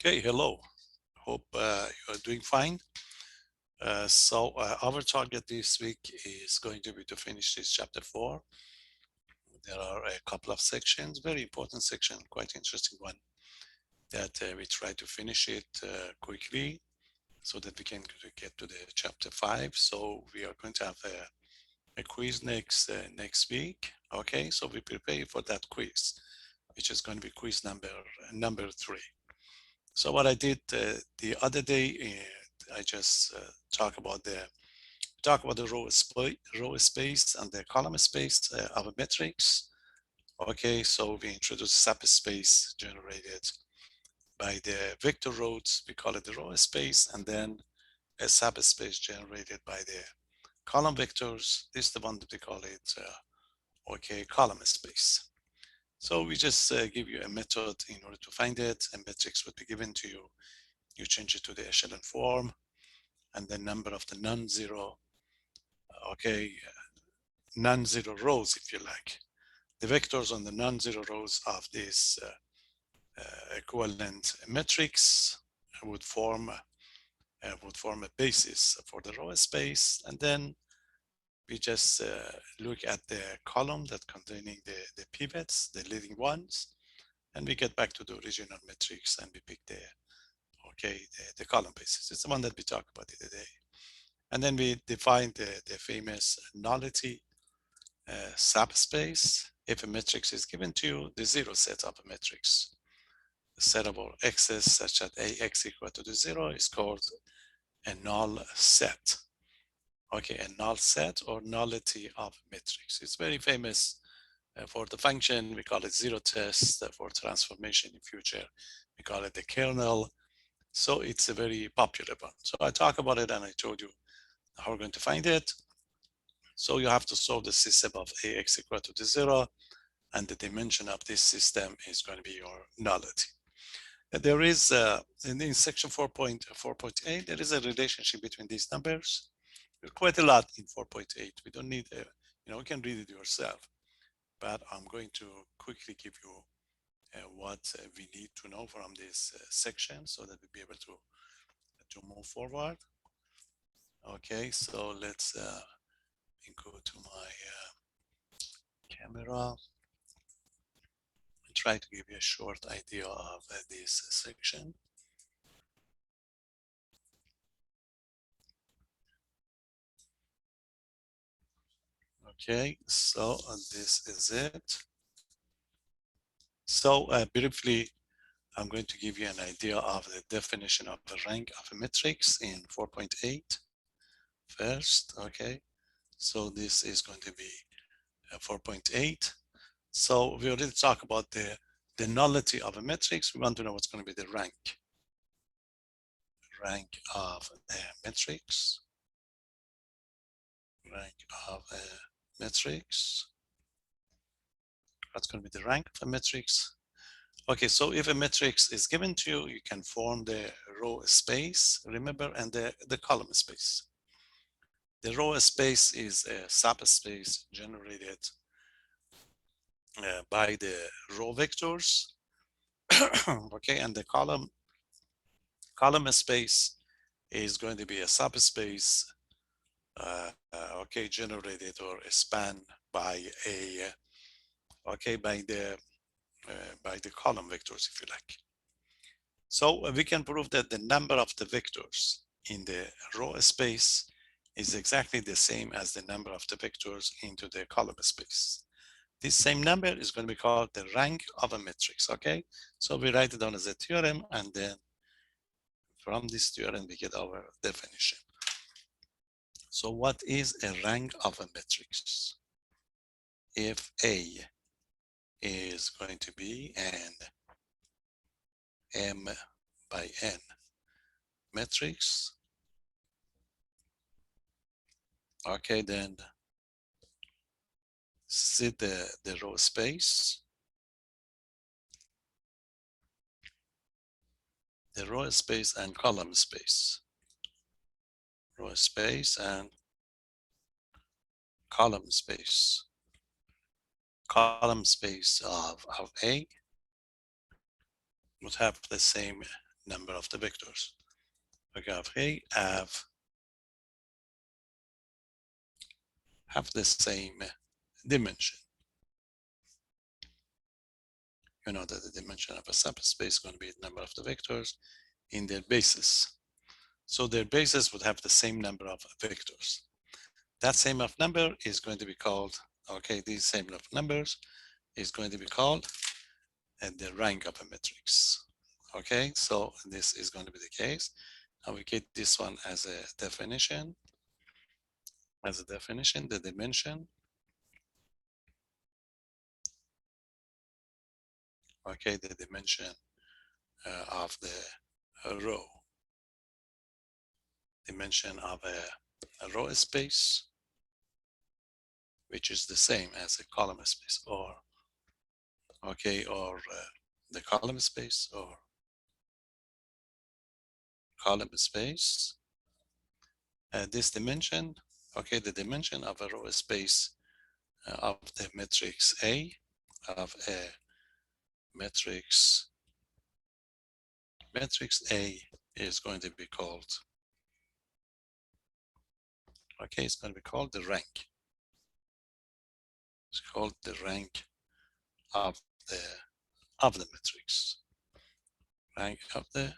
Okay, hello. Hope you're doing fine. Our target this week is going to be to finish this chapter 4. There are a couple of sections, very important section, quite interesting one, that we try to finish it quickly so that we can get to the chapter 5. So we are going to have a quiz next week. Okay, so we prepare for that quiz, which is going to be quiz number 3. So what I did the other day, I just talk about the row space and the column space of a matrix. Okay, so we introduce subspace generated by the vector rows. We call it the row space, and then a subspace generated by the column vectors. This is the one that we call it column space. So we just give you a method in order to find it. A matrix would be given to you. You change it to the echelon form, and the number of the non-zero, non-zero rows, if you like. The vectors on the non-zero rows of this equivalent matrix would form a basis for the row space, and then we just look at the column that containing the pivots, the leading ones, and we get back to the original matrix and we pick the column basis. It's the one that we talk about today. And then we define the famous nullity subspace. If a matrix is given to you, the zero set of a matrix, the set of all x's such that ax equal to the 0 is called a null set. Okay, a null set or nullity of a matrix. It's very famous for the function. We call it zero test. For transformation in future, we call it the kernel. So it's a very popular one. So I talk about it and I told you how we're going to find it. So you have to solve the system of ax equal to the 0, and the dimension of this system is going to be your nullity. There is, in section 4.8, there is a relationship between these numbers. There's quite a lot in 4.8. We don't need, you can read it yourself, but I'm going to quickly give you what we need to know from this section so that we'll be able to move forward. Okay, so let's go to my camera and try to give you a short idea of this section. Okay, so this is it. So briefly, I'm going to give you an idea of the definition of the rank of a matrix in 4.8 first. Okay, so this is going to be 4.8. So we already talked about the nullity of a matrix. We want to know what's going to be the rank of a matrix. Rank of a matrix. What's going to be the rank of a matrix? Okay, so if a matrix is given to you, you can form the row space, remember, and the column space. The row space is a subspace generated by the row vectors. Okay, and the column space is going to be a subspace generated or spanned by by the column vectors, if you like. So we can prove that the number of the vectors in the row space is exactly the same as the number of the vectors into the column space. This same number is going to be called the rank of a matrix. Okay, so we write it down as a theorem, and then from this theorem we get our definition. So what is a rank of a matrix? If A is going to be an M by N matrix, okay, then see the row space. The row space and column space. Row space and column space. Column space of A would have the same number of the vectors. Okay, of A have the same dimension. You know that the dimension of a subspace is going to be the number of the vectors in their basis. So their basis would have the same number of vectors. That same of number is going to be called, okay, these same of numbers is going to be called the rank of a matrix. Okay, so this is going to be the case. Now we get this one as a definition. As a definition, the dimension, okay, the dimension of the row, dimension of a row space, which is the same as a column space, or okay, or the column space or column space. This dimension, okay, the dimension of a row space of the matrix A, of a matrix A is going to be called, okay, it's going to be called the rank. It's called the rank of the matrix. Rank of the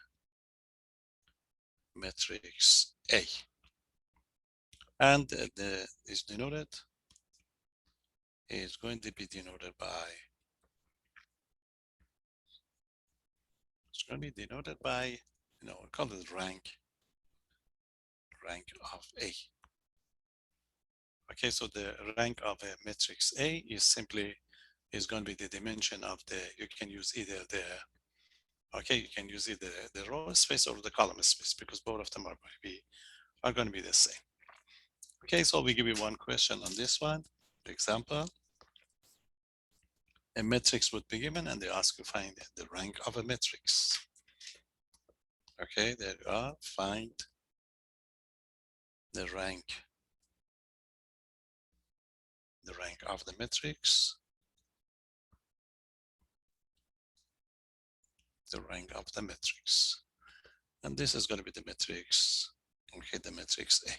matrix A. And is denoted, is going to be denoted by, it's going to be denoted by, you know, we call it rank of A. Okay, so the rank of a matrix A is simply is going to be the dimension of the, you can use either the, okay, you can use either the row space or the column space, because both of them are going to be the same. Okay, so we give you one question on this one. For example, a matrix would be given and they ask you find the rank of a matrix. Okay, there you are, find the rank of the matrix, the rank of the matrix. And this is going to be the matrix, okay, the matrix A.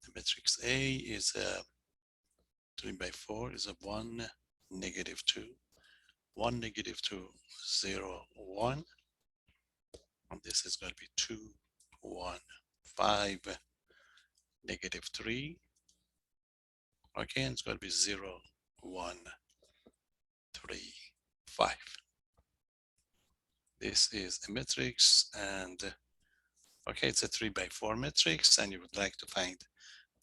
The matrix A is a 3 by 4 is a 1, negative 2, 1, negative 2, 0, 1. And this is going to be 2, 1, 5, negative 3. Okay, and it's going to be 0, 1, 3, 5. This is a matrix, and okay, it's a 3 by 4 matrix, and you would like to find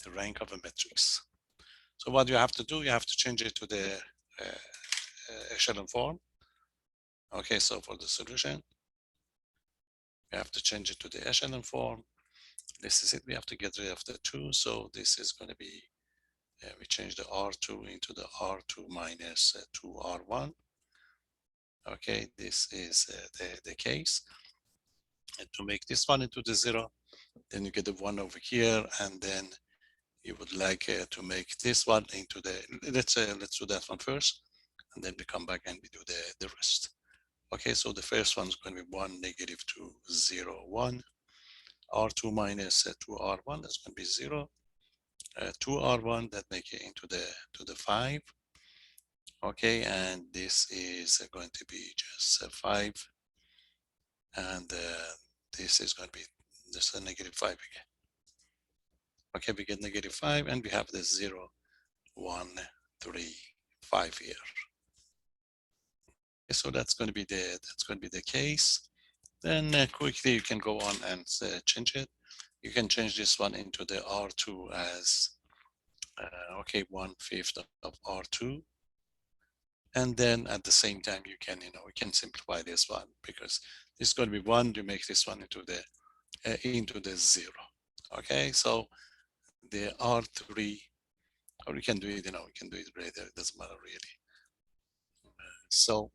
the rank of a matrix. So what you have to do, you have to change it to the echelon form. Okay, so for the solution, you have to change it to the echelon form. This is it. We have to get rid of the 2. So this is going to be, we change the R2 into the R2 minus 2R1. Okay, this is the case. And to make this one into the 0, then you get the 1 over here, and then you would like to make this one into the, let's do that one first, and then we come back and we do the rest. Okay, so the first one is going to be 1, negative 2, 0, 1. R2 minus 2R1, that's going to be 0. 2R1, that make it into the 5. Okay, and this is going to be just 5. And this is going to be just a negative 5 again. Okay, we get negative 5, and we have the 0, 1, 3, 5 here. Okay, so that's going to be the case. Then quickly you can go on and change it. You can change this one into the R2 as okay, 1/5 of R2. And then at the same time, you can, we can simplify this one, because it's going to be 1, you make this one into the 0. Okay, so the R3, or we can do it, we can do it right there, it doesn't matter really. So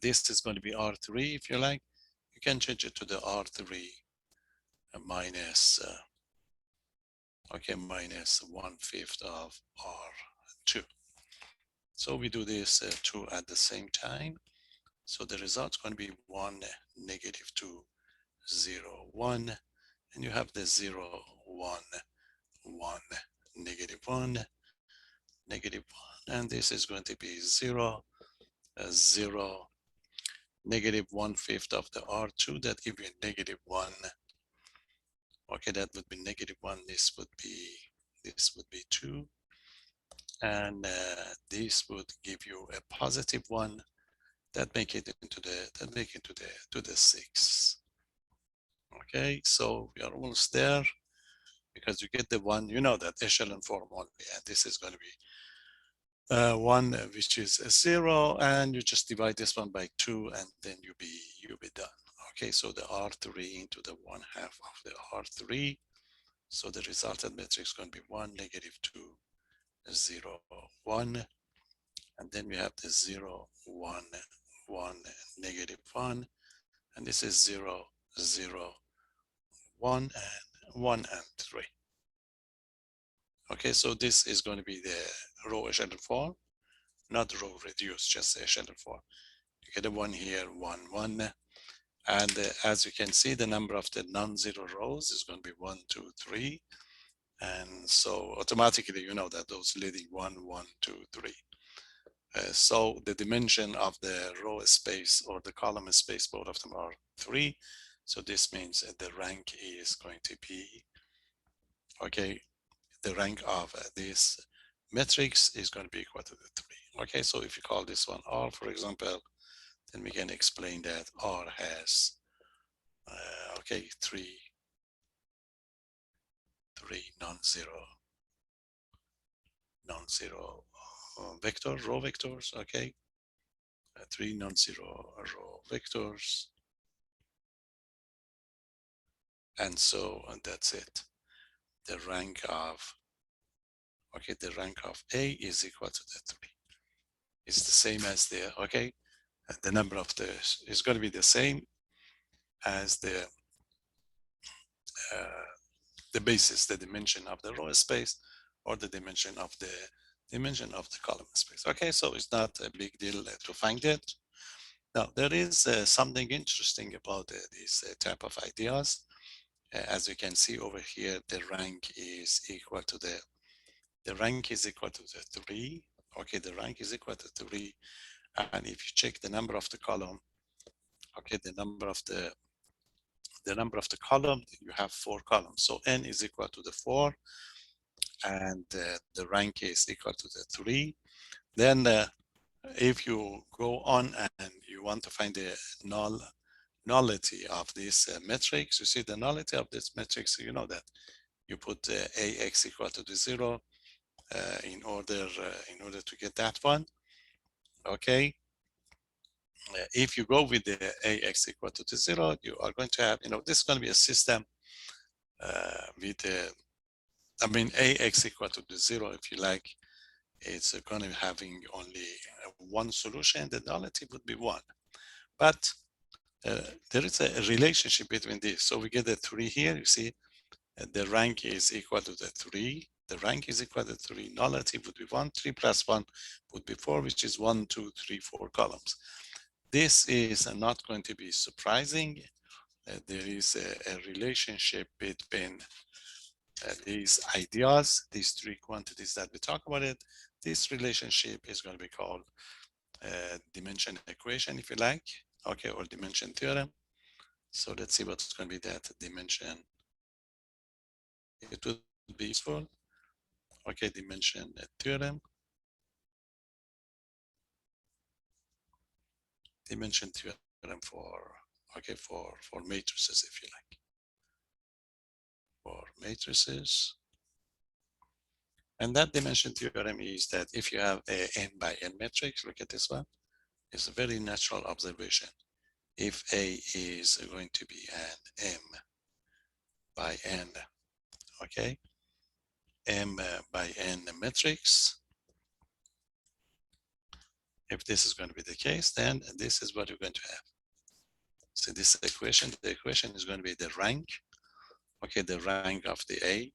this is going to be R3, if you like. You can change it to the R3 minus, okay, minus 1/5 of R2. So we do this 2 at the same time. So the result is going to be 1, -2, 0, 1, and you have the 0, 1, 1, -1, -1, and this is going to be 0, 0, -1/5 of the R2, that give you -1. Okay, that would be -1. This would be 2, and this would give you a +1. That make it to the 6. Okay, so we are almost there, because you get the 1, you know that echelon form only, and this is going to be 1, which is a 0, and you just divide this one by 2, and then you'll be done. Okay, so the R3 into the 1/2 of the R3. So the resultant matrix is going to be 1, -2, 0, 1, and then we have the 0, 1, 1, -1, and this is 0, 0, 1, and 1 and 3. Okay, so this is going to be the row echelon form, not row reduced, just echelon form. You get a 1 here, 1, 1, and as you can see, the number of the non-zero rows is going to be 1, 2, 3, and so automatically you know that those leading 1, 1, 2, 3. So the dimension of the row space or the column space, both of them are 3. So this means the rank is going to be, okay, the rank of this matrix is going to be equal to the 3. Okay, so if you call this one R, for example, then we can explain that R has, okay, three non-zero row vectors, okay, 3 non-zero row vectors, and so that's it. The rank of, okay, the rank of A is equal to the 3. It's the same as the, okay, the number of the is going to be the same as the basis, the dimension of the row space, or the dimension of the column space. Okay, so it's not a big deal to find it. Now there is something interesting about these type of ideas. As you can see over here, the rank is equal to the rank is equal to the 3. Okay, the rank is equal to 3, and if you check the number of the column, okay, the number of the column, you have 4 columns. So n is equal to the 4, and the rank is equal to the 3. Then if you go on and you want to find the nullity of this matrix, you see the nullity of this matrix, you know that you put ax equal to the 0 in order to get that one. Okay, if you go with the ax equal to the 0, you are going to have, this is going to be a system with I mean, ax equal to the 0, if you like, it's going to be having only one solution. The nullity would be 1. But there is a relationship between this. So we get the 3 here. You see, the rank is equal to the 3. The rank is equal to 3. Nullity would be 1. 3 plus 1 would be 4, which is 1, 2, 3, 4 columns. This is not going to be surprising. There is a relationship between these ideas, these 3 quantities that we talk about it. This relationship is going to be called dimension equation, if you like, okay, or dimension theorem. So let's see what's going to be that dimension. It would be useful. Okay, dimension theorem. Dimension theorem for, okay, for matrices, if you like. For matrices. And that dimension theorem is that if you have a n by n matrix, look at this one, it's a very natural observation. If A is going to be an m by n, okay, m by n matrix, if this is going to be the case, then this is what you're going to have. So this equation, the equation is going to be the rank, okay, the rank of the A.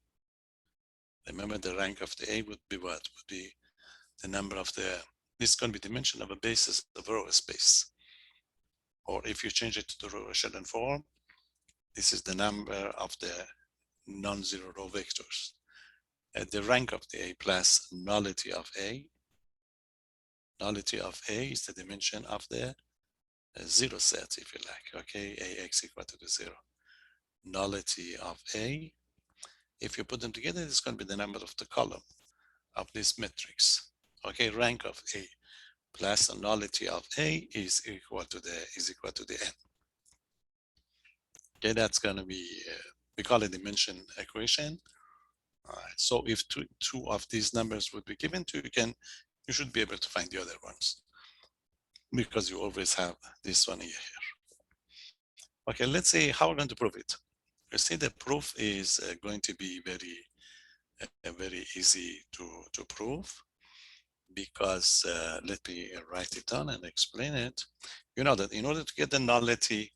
Remember, the rank of the A would be what? Would be the number of the, this is going to be dimension of a basis of row space. or if you change it to the row echelon form, this is the number of the non-zero row vectors. The rank of the A plus nullity of A. Nullity of A is the dimension of the zero set, if you like, okay, AX equal to the zero. Nullity of A, if you put them together, it's going to be the number of the column of this matrix. Okay, rank of A plus the nullity of A is equal to the N. Okay, that's going to be, we call it dimension equation. All right, so if two of these numbers would be given to you, you should be able to find the other ones because you always have this one here. Okay, let's see how we're going to prove it. You see, the proof is going to be very easy to prove because let me write it down and explain it. You know that in order to get the nullity,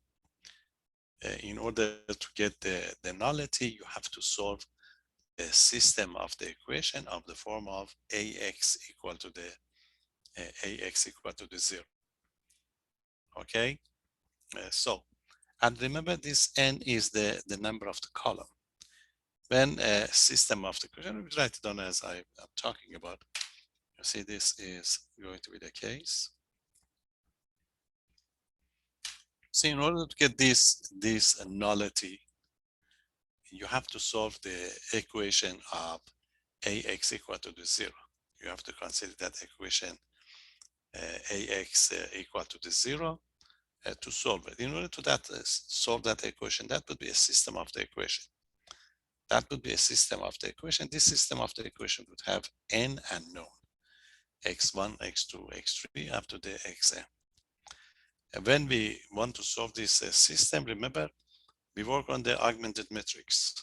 in order to get the nullity, you have to solve the system of the equation of the form of AX equal to the 0. Okay, and remember this N is the number of the column. When a system of the equation, we write it down as I'm talking about. You see, this is going to be the case. So in order to get this nullity, you have to solve the equation of AX equal to the 0. You have to consider that equation AX equal to the 0 to solve it. In order to solve that equation, that would be a system of the equation. That would be a system of the equation. This system of the equation would have n unknown, x1, x2, x3, up to the xn. And when we want to solve this system, remember, we work on the augmented matrix.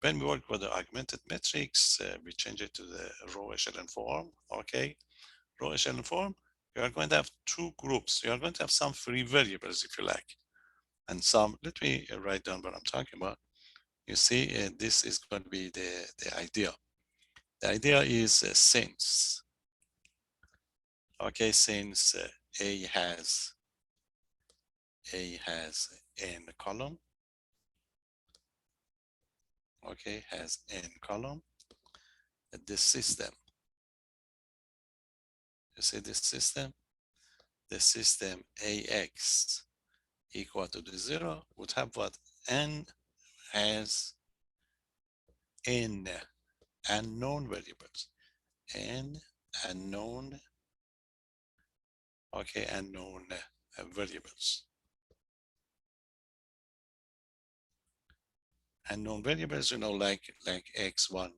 When we work with the augmented matrix, we change it to the row echelon form, okay? Row echelon form, you are going to have two groups. You are going to have some free variables, if you like, and some, let me write down what I'm talking about. You see, this is going to be the idea. The idea is since, okay, since A has n column, okay, has n column, this system, you see this system, the system AX equal to the 0 would have what? N has n unknown variables, n unknown, okay, unknown variables. Unknown variables, you know, like x1,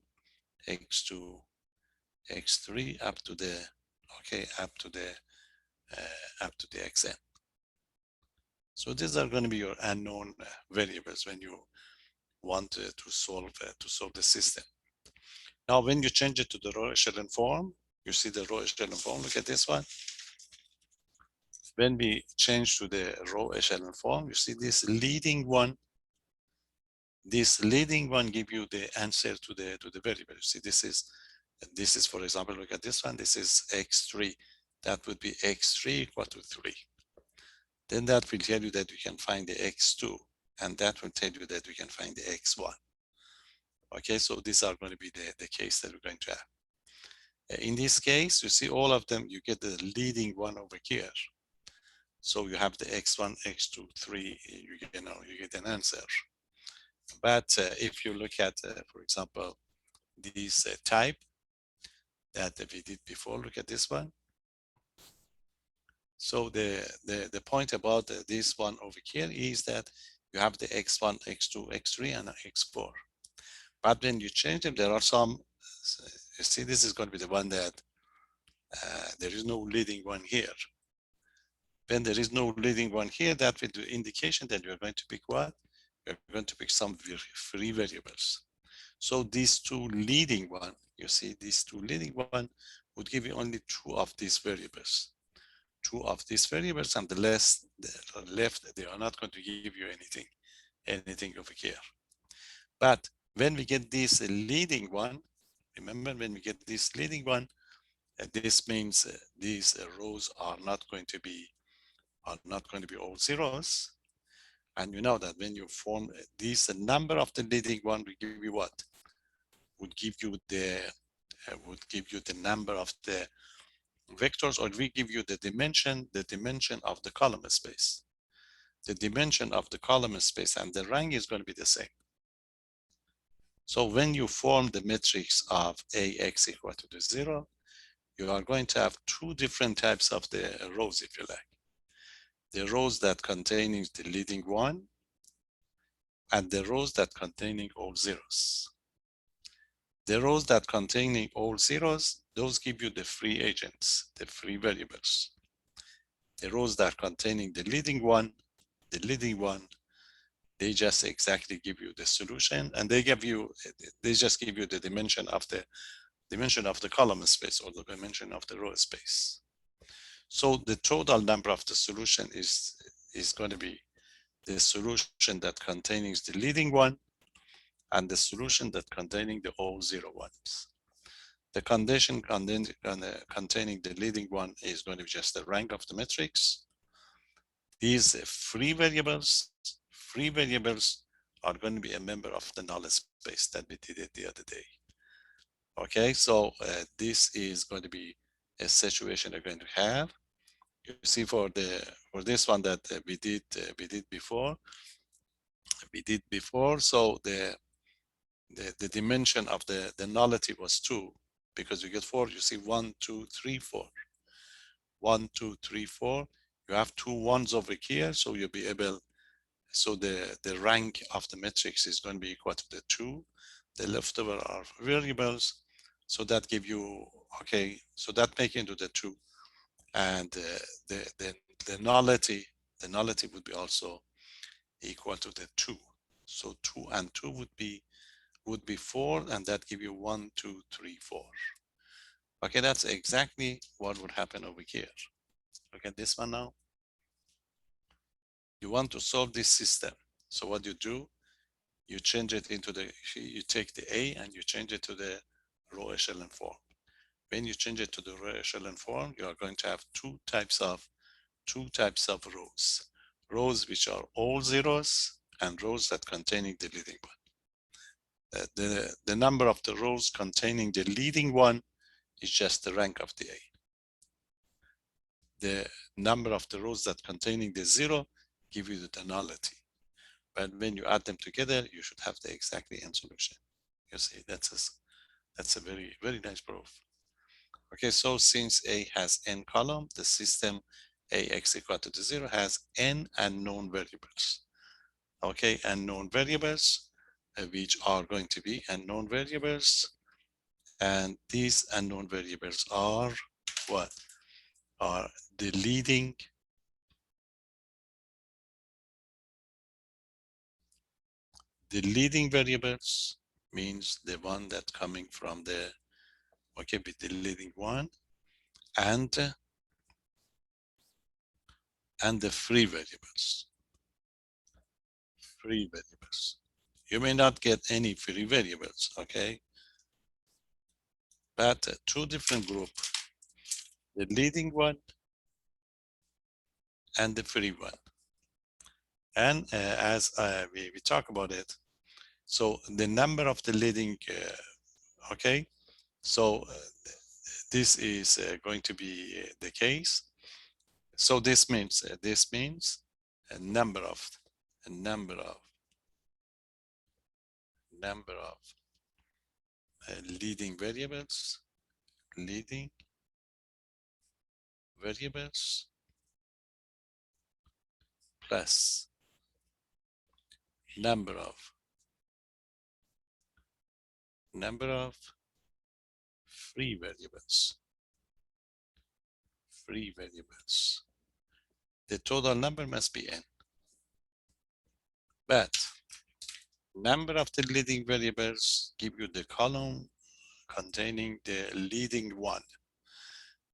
x2, x3 up to the, okay, up to the xn. So these are going to be your unknown variables when you want to solve the system. Now, when you change it to the row echelon form, you see the row echelon form. Look at this one. When we change to the row echelon form, you see this leading one. This leading one give you the answer to the variable. You see, this is, for example, look at this one. This is x3. That would be x3 equal to 3. Then that will tell you that you can find the x2, and that will tell you that we can find the x1. Okay, so these are going to be the case that we're going to have. In this case, you see all of them, you get the leading one over here. So you have the x1, x2, 3, you get an answer. But if you look at, for example, this type that we did before, look at this one. So the point about this one over here is that you have the x1, x2, x3, and x4. But when you change them, there are some, you see, this is going to be the one that there is no leading one here. When there is no leading one here, that will be indication that you're going to pick what? You're going to pick some free variables. So these two leading one, you see, these two leading one would give you only two of these variables. Two of these variables, and the left, they are not going to give you anything over here. But when we get this leading one, remember, when we get this leading one, this means these rows are not going to be are not going to be all zeros. And you know that when you form these, the number of the leading one will give you what? Would give you the number of the vectors, or we give you the dimension of the column space. The dimension of the column space and the rank is going to be the same. So when you form the matrix of AX equal to the 0, you are going to have two different types of the rows, if you like. The rows that containing the leading one and the rows that containing all zeros. The rows that containing all zeros, those give you the free agents, the free variables. The rows that containing the leading one, they just exactly give you the solution, and they just give you the dimension of the column space or the dimension of the row space. So the total number of the solution is going to be the solution that containing the leading one and the solution that containing the all zero ones. The condition containing the leading one is going to be just the rank of the matrix. These free variables are going to be a member of the null space that we did it the other day. Okay, so this is going to be a situation you're going to have. You see, for this one that we did before. So the dimension of the nullity was 2, because you get 4. You see 1, 2, 3, 4. 1, 2, 3, 4. You have 2 ones over here, so you'll be able. So the rank of the matrix is going to be equal to the 2. The leftover are variables, so that give you, okay, so that make into the 2, and the nullity would be also equal to the 2. So 2 and 2 would be 4, and that give you 1, 2, 3, 4. Okay, that's exactly what would happen over here. Look at this one now. You want to solve this system. So what you do, you change it into you take the A and you change it to the row echelon form. When you change it to the row echelon form, you are going to have two types of rows. Rows which are all zeros and rows that containing the leading one. The number of the rows containing the leading one is just the rank of the A. The number of the rows that containing the 0 give you the nullity. But when you add them together, you should have the exactly n solution. You see, that's a very, very nice proof. Okay, so since A has n column, the system AX equal to 0 has n unknown variables. Okay, unknown variables, which are going to be unknown variables. And these unknown variables are what? Are the leading variables, means the one that coming from the, okay, with the leading one, and the free variables. You may not get any free variables, okay? But two different groups, the leading one and the free one. And as we talk about it, so the number of the leading, okay, so this is going to be the case. So this means a number of leading variables plus number of free variables. The total number must be n. But number of the leading variables give you the column containing the leading one.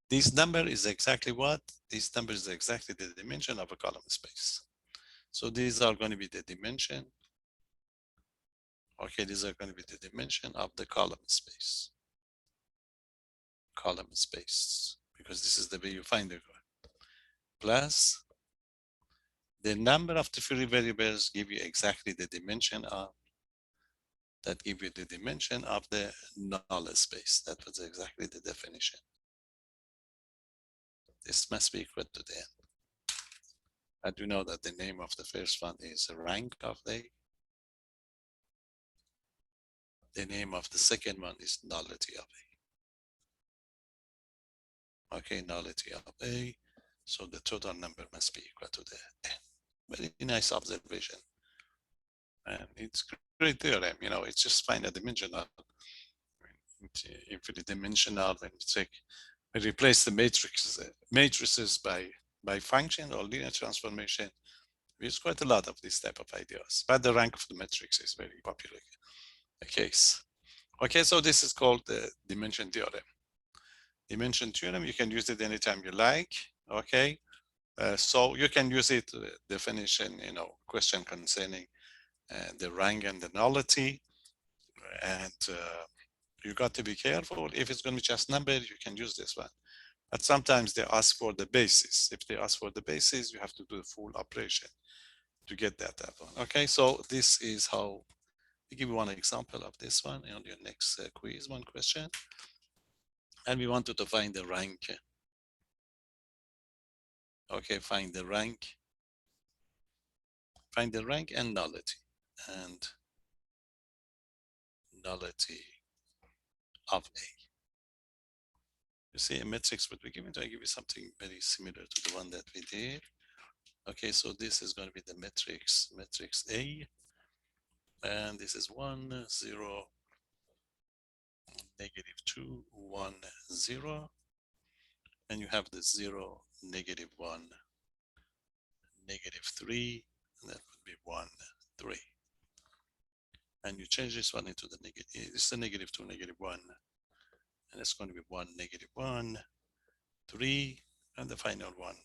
This number is exactly what? This number is exactly the dimension of a column space. So these are going to be the dimension. Okay, these are going to be the dimension of the column space. Because this is the way you find the plus The number of the free variables give you exactly the dimension of the null space. That was exactly the definition. This must be equal to the n. I do know that the name of the first one is rank of A. The name of the second one is nullity of A. Okay, nullity of A. So the total number must be equal to the n. Very nice observation. And it's great theorem, it's just find a dimensional. Infinite dimensional, when we replace the matrices by function or linear transformation. We use quite a lot of this type of ideas, but the rank of the matrix is very popular case. Okay, so this is called the dimension theorem. Dimension theorem, you can use it anytime you like. Okay, so you can use it definition, question concerning the rank and the nullity, and you got to be careful. If it's going to be just number, you can use this one. But sometimes they ask for the basis. If they ask for the basis, you have to do the full operation to get that one. Okay, so this is how. I'll give you one example of this one on your next quiz, one question. And we wanted to find the rank. Okay, find the rank and nullity. And nullity of A. You see a matrix would be given. I give you something very similar to the one that we did. Okay, so this is going to be the matrix A. And this is 1, 0, -2, 1, 0. And you have the 0, -1, -3, and that would be 1, 3. And you change this one into the negative. It's the -2, -1. And it's going to be 1, -1, 3. And the final one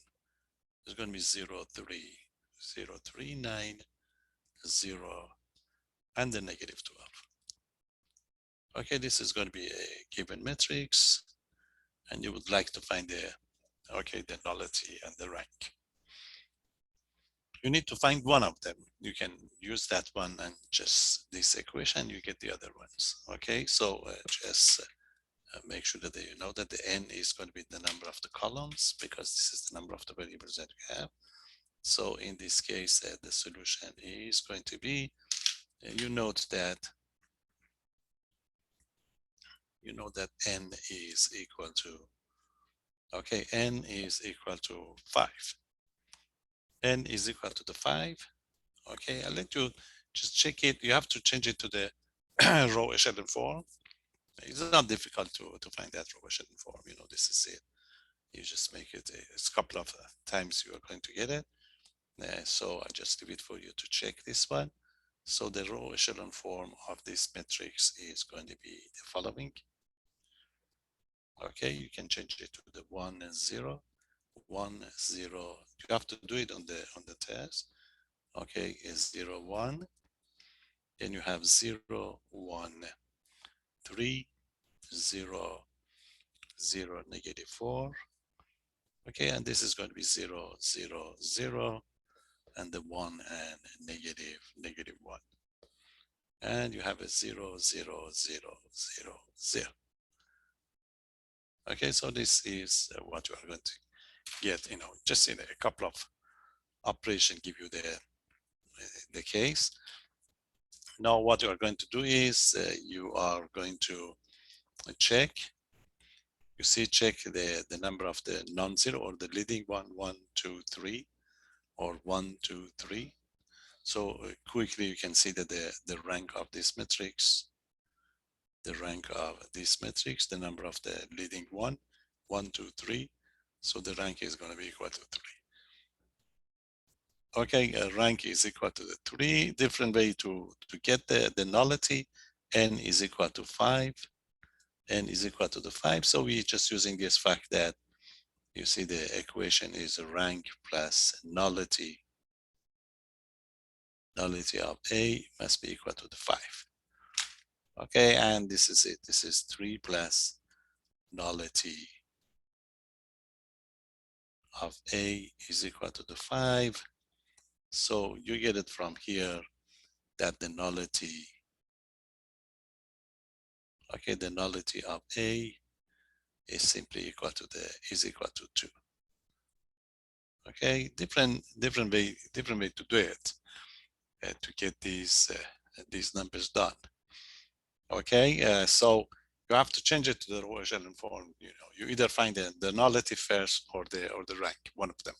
is going to be 0, 3, 0, 3, 9, 0, and the -12. Okay, this is going to be a given matrix, and you would like to find the nullity and the rank. You need to find one of them. You can use that one and just this equation, you get the other ones. Okay, so just make sure that you know that the n is going to be the number of the columns, because this is the number of the variables that we have. So in this case, the solution is going to be, you note that n is equal to, n is equal to 5. N is equal to the 5. Okay, I'll let you just check it. You have to change it to the row echelon form. It's not difficult to find that row echelon form. This is it. You just make it, it's a couple of times you are going to get it. So I just leave it for you to check this one. So the row echelon form of this matrix is going to be the following. Okay, you can change it to the 1, 0, 1, 0. You have to do it on the test. Okay, is 0, 1. Then you have 0, 1, 3, 0, 0, -4. Okay, and this is going to be 0, 0, 0, and the 1 and -1. And you have a 0, 0, 0, 0, 0. Okay, so this is what you are going to get, just in a couple of operations give you the case. Now what you are going to do is you are going to check. You see, check the number of the non-zero or the leading one, 1, 2, 3, or 1, 2, 3. So quickly you can see that the rank of this matrix, the number of the leading 1, 1, 2, 3. So the rank is going to be equal to 3. Okay, rank is equal to the 3. Different way to get the nullity. N is equal to 5. N is equal to the 5. So we're just using this fact that you see the equation is a rank plus nullity. Nullity of A must be equal to the 5. Okay, and this is it. This is 3 plus nullity of A is equal to the 5. So you get it from here that the nullity, okay, the nullity of A is simply equal to is equal to 2. Okay, different way to do it to get these numbers done. Okay, so you have to change it to the row echelon form. You know, you either find the nullity first or the rank, one of them.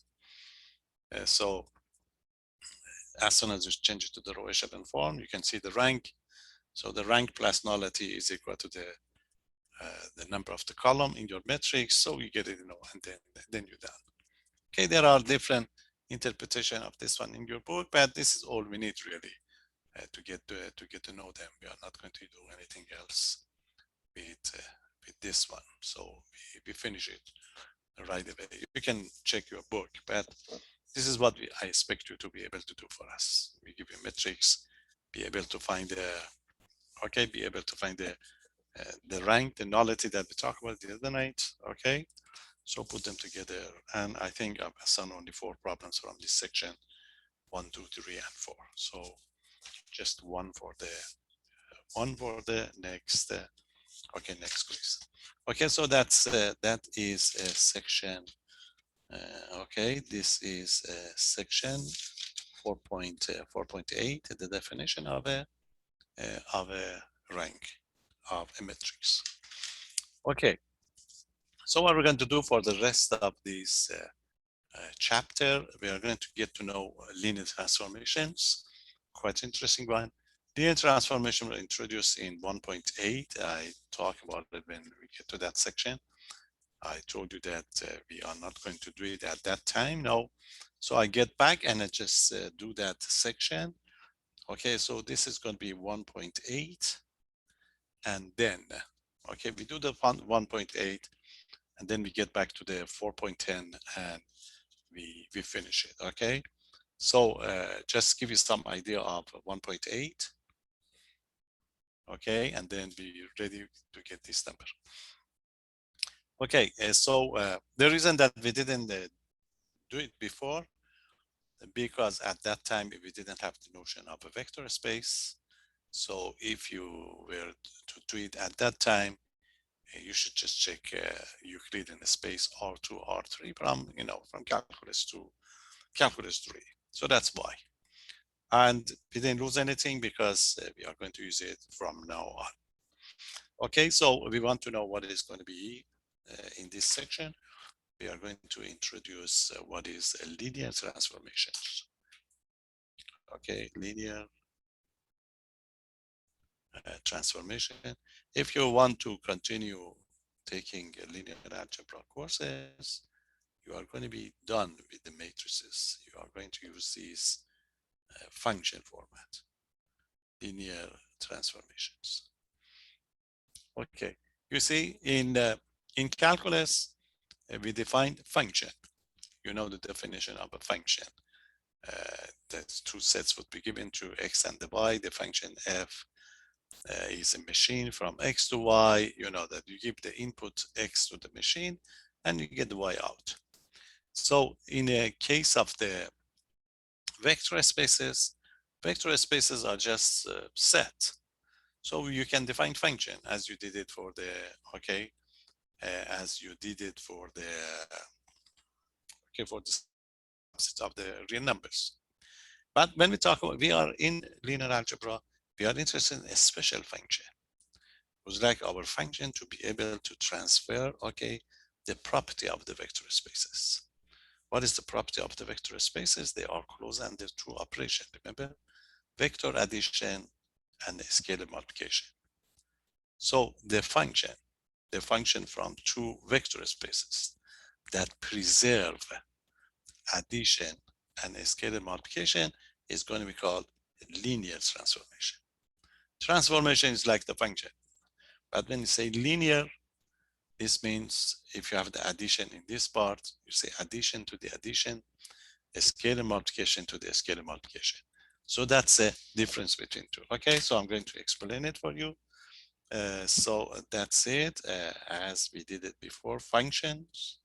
So as soon as you change it to the row echelon form, you can see the rank. So the rank plus nullity is equal to the number of the column in your matrix. So you get it, you know, and then you're done. Okay, there are different interpretation of this one in your book, but this is all we need really to get to know them. We are not going to do anything else with this one. So we finish it right away. You can check your book, but this is what I expect you to be able to do for us. We give you metrics, be able to find be able to find the rank, the nullity that we talked about the other night. Okay, so put them together, and I think I've assigned only 4 problems from this section: 1, 2, 3, and 4. So just one for the next. Okay, next please. Okay, so that is section. Okay, this is section 4.8, the definition of a rank of a matrix. Okay, so what we're going to do for the rest of this chapter, we are going to get to know linear transformations. Quite interesting one. Linear transformation were introduced in 1.8. I talk about it when we get to that section. I told you that we are not going to do it at that time. No. So I get back and I just do that section. Okay, so this is going to be 1.8. And then, okay, we do the 1.8 and then we get back to the 4.10 and we finish it. Okay, so just give you some idea of 1.8. Okay, and then be ready to get this number. Okay, so the reason that we didn't do it before, because at that time we didn't have the notion of a vector space. So if you were to do it at that time, you should just check Euclidean space R2, R3 from, you know, from calculus to calculus 3. So that's why. And we didn't lose anything because we are going to use it from now on. Okay, so we want to know what is going to be in this section. We are going to introduce what is a linear transformations. Okay, linear transformation. If you want to continue taking linear algebra courses, you are going to be done with the matrices. You are going to use these function format, linear transformations. Okay, you see in calculus, we defined function. You know the definition of a function. That 2 sets would be given to x and the y. The function f is a machine from x to y. You know that you give the input x to the machine and you get the y out. So in a case of the vector spaces are just set. So you can define function as you did it for the, okay, as you did it for the, okay, for the subset of the real numbers. But when we talk about, we are in linear algebra, we are interested in a special function. It was like our function to be able to transfer, okay, the property of the vector spaces. What is the property of the vector spaces? They are closed under 2 operations. Remember, vector addition and scalar multiplication. So the function from 2 vector spaces that preserve addition and scalar multiplication is going to be called linear transformation. Transformation is like the function, but when you say linear, this means if you have the addition in this part, you say addition to the addition, a scalar multiplication to the scalar multiplication. So that's the difference between 2. Okay, so I'm going to explain it for you. So that's it, as we did it before. Functions.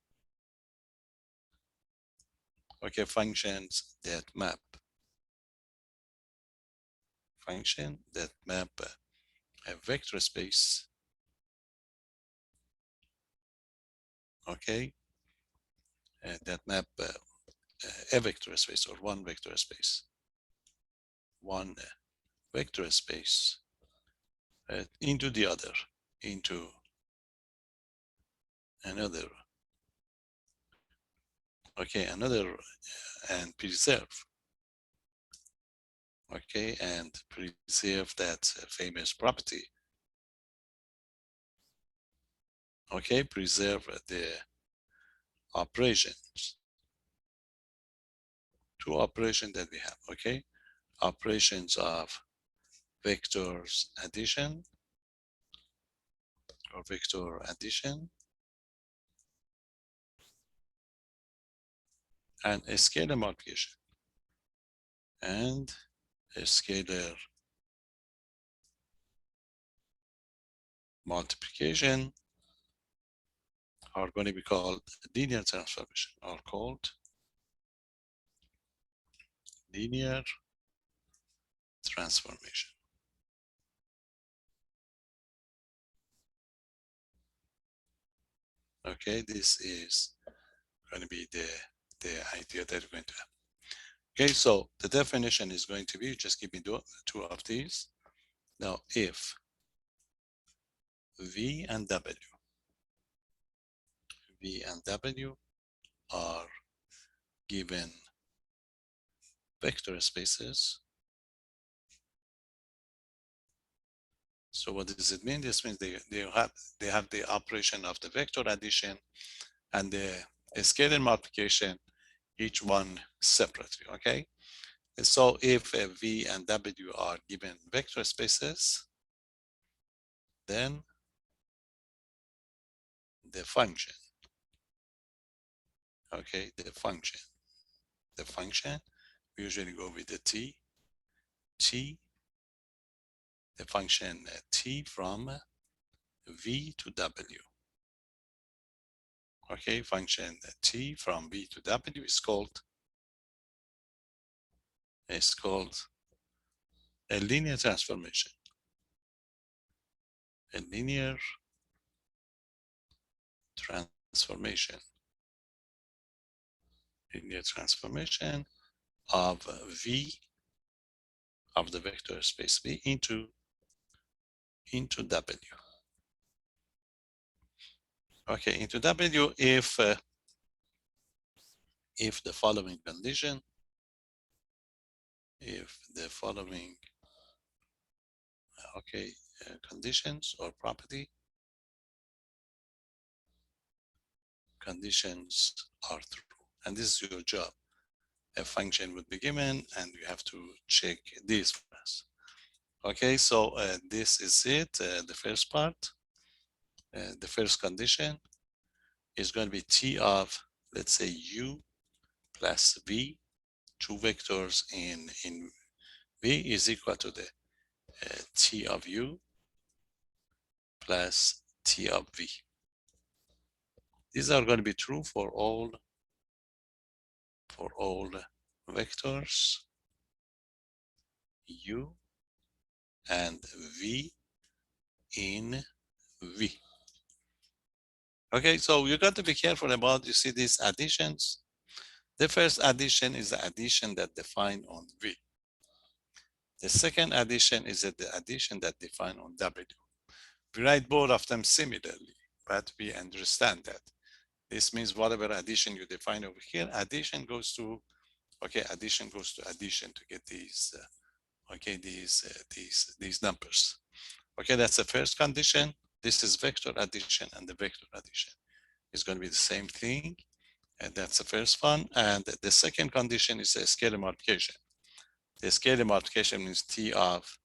Okay, functions that map function that map a vector space, okay, that map a vector space or one vector space, into the other, into another, okay, another, and preserve, okay, and preserve that famous property, okay, preserve the operations, two operations that we have, okay, operations of vectors addition or vector addition and a scalar multiplication and a scalar multiplication are going to be called linear transformation, are called linear transformation. Okay, this is going to be the idea that we're going to have. Okay, so the definition is going to be, just give me two of these. Now, if V and W are given vector spaces, so what does it mean? This means they have the operation of the vector addition and the scalar multiplication, each one separately, okay? And so if V and W are given vector spaces, then the function, okay, the function, we usually go with the t, the function t from V to W. Okay, function t from V to W is called a linear transformation. A linear transformation. Linear transformation of V, of the vector space V into W. Okay, into W if the following condition, okay, conditions or property, conditions are true. And this is your job. A function would be given and you have to check this for us. Okay, so this is it, the first part. The first condition is going to be T of, let's say, U plus V, two vectors in V is equal to the T of U plus T of V. These are going to be true for all vectors U and V in V. Okay, so you got to be careful about, you see these additions. The first addition is the addition that defined on V. The second addition is the addition that defined on W. We write both of them similarly, but we understand that. This means whatever addition you define over here, addition goes to addition to get these, these numbers. Okay, that's the first condition. This is vector addition, and the vector addition is going to be the same thing. And that's the first one. And the second condition is a scalar multiplication. The scalar multiplication means T of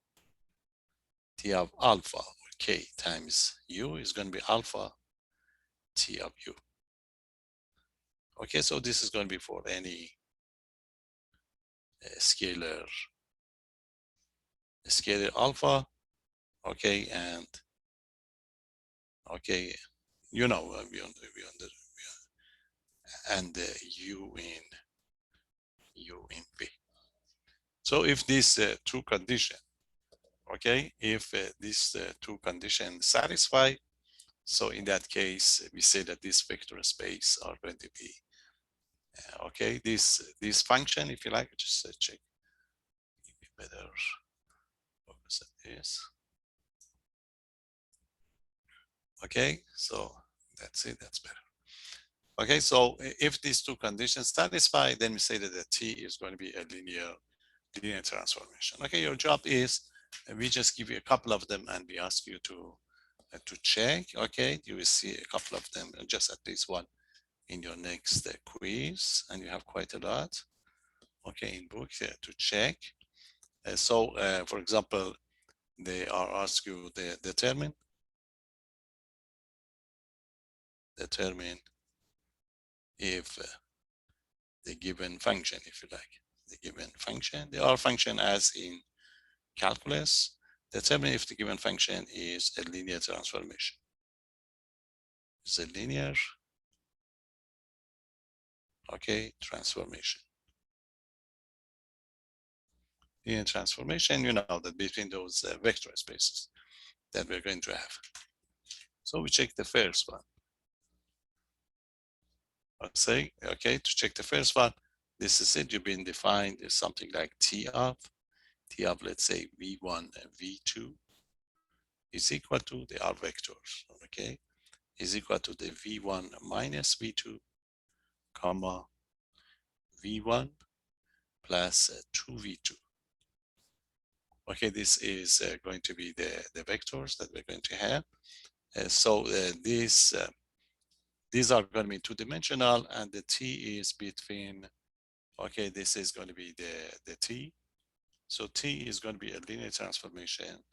alpha, or K times U is going to be alpha T of U. Okay, so this is going to be for any scalar alpha, okay, and okay, you know, and U in V. So if these two conditions Okay, if these two conditions satisfy, so in that case, we say that this vector space are going to be okay. This function, if you like, just check. Maybe better focus at this. Okay, so that's it. That's better. Okay, so if these two conditions satisfy, then we say that the T is going to be a linear transformation. Okay, your job is we just give you a couple of them and we ask you to check. Okay, you will see a couple of them, just at least one in your next quiz, and you have quite a lot. Okay, in book to check. So, for example, they are ask you the determine if the given function, if you like, the given function, they are function as in calculus, determine if the given function is a linear transformation. It's a linear, okay, transformation. Linear transformation, you know that between those vector spaces that we're going to have. So we check the first one. Let's say, okay, to check the first one, this is it, you've been defined as something like T of, let's say V1 and V2 is equal to, they are vectors, okay, is equal to the V1 minus V2, comma, V1 plus 2V2. Okay, this is going to be the vectors that we're going to have. So these are going to be two-dimensional, and the T is between, okay, this is going to be the T. So T is going to be a linear transformation.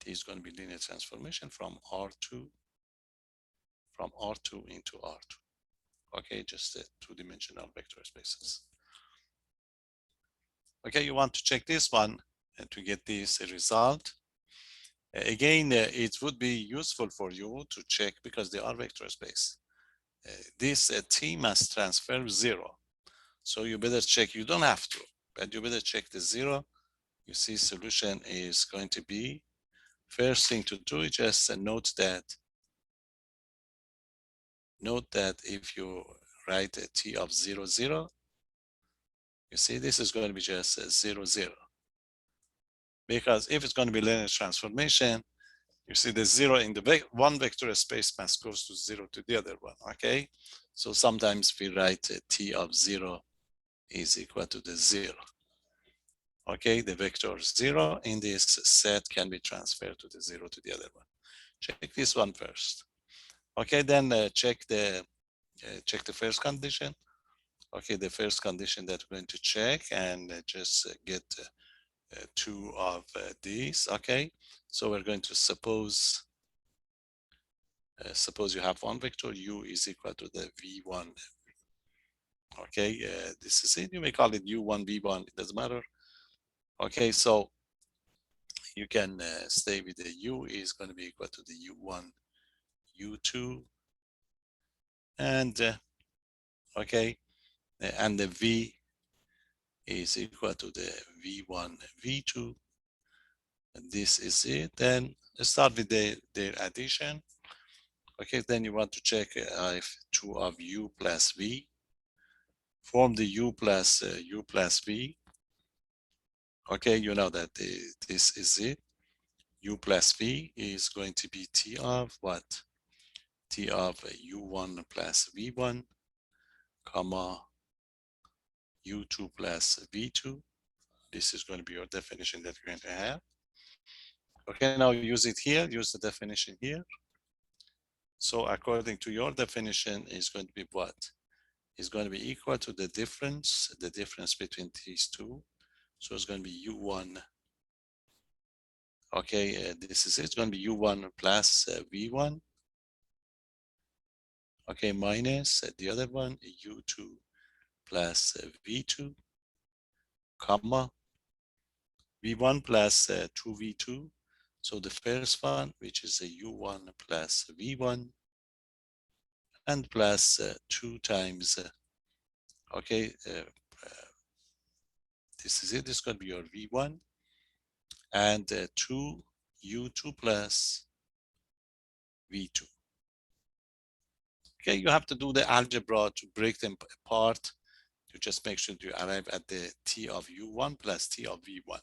T is going to be linear transformation from R2 into R2. Okay, just the two-dimensional vector spaces. Okay, you want to check this one to get this result. Again, it would be useful for you to check because they are vector space. This T must transfer 0. So you better check, you don't have to, but you better check the 0. You see solution is going to be, first thing to do is just note that if you write a T of 0, 0, you see this is going to be just 0, 0. Because if it's going to be linear transformation, you see the 0 in the one vector space must goes to 0 to the other one, okay? So sometimes we write a T of 0 is equal to the 0. Okay, the vector 0 in this set can be transferred to the 0 to the other one. Check this one first. Okay, then check the first condition. Okay, the first condition that we're going to check, and just get two of these. Okay, so we're going to suppose you have one vector u is equal to the v1. Okay, this is it. You may call it u1 v1. It doesn't matter. Okay, so you can stay with the u is going to be equal to the u1 u2, and okay, and the v is equal to the v1 v2. And this is it. Then start with their addition. Okay, then you want to check if 2 of u plus v form the u plus v. Okay, you know that this is it. U plus v is going to be T of what? T of u1 plus v1, comma, u2 plus v2. This is going to be your definition that you're going to have. Okay, now use it here, use the definition here. So according to your definition is going to be what? Is going to be equal to the difference between these two. So it's going to be u1. Okay, this is it. It's going to be u1 plus v1. Okay, minus the other one, u2 plus v2, comma, v1 plus 2v2. So the first one, which is a u1 plus v1, and plus 2 times, okay, this is it. This is going to be your v1 and 2u2 plus v2. Okay, you have to do the algebra to break them apart to just make sure you arrive at the t of u1 plus t of v1.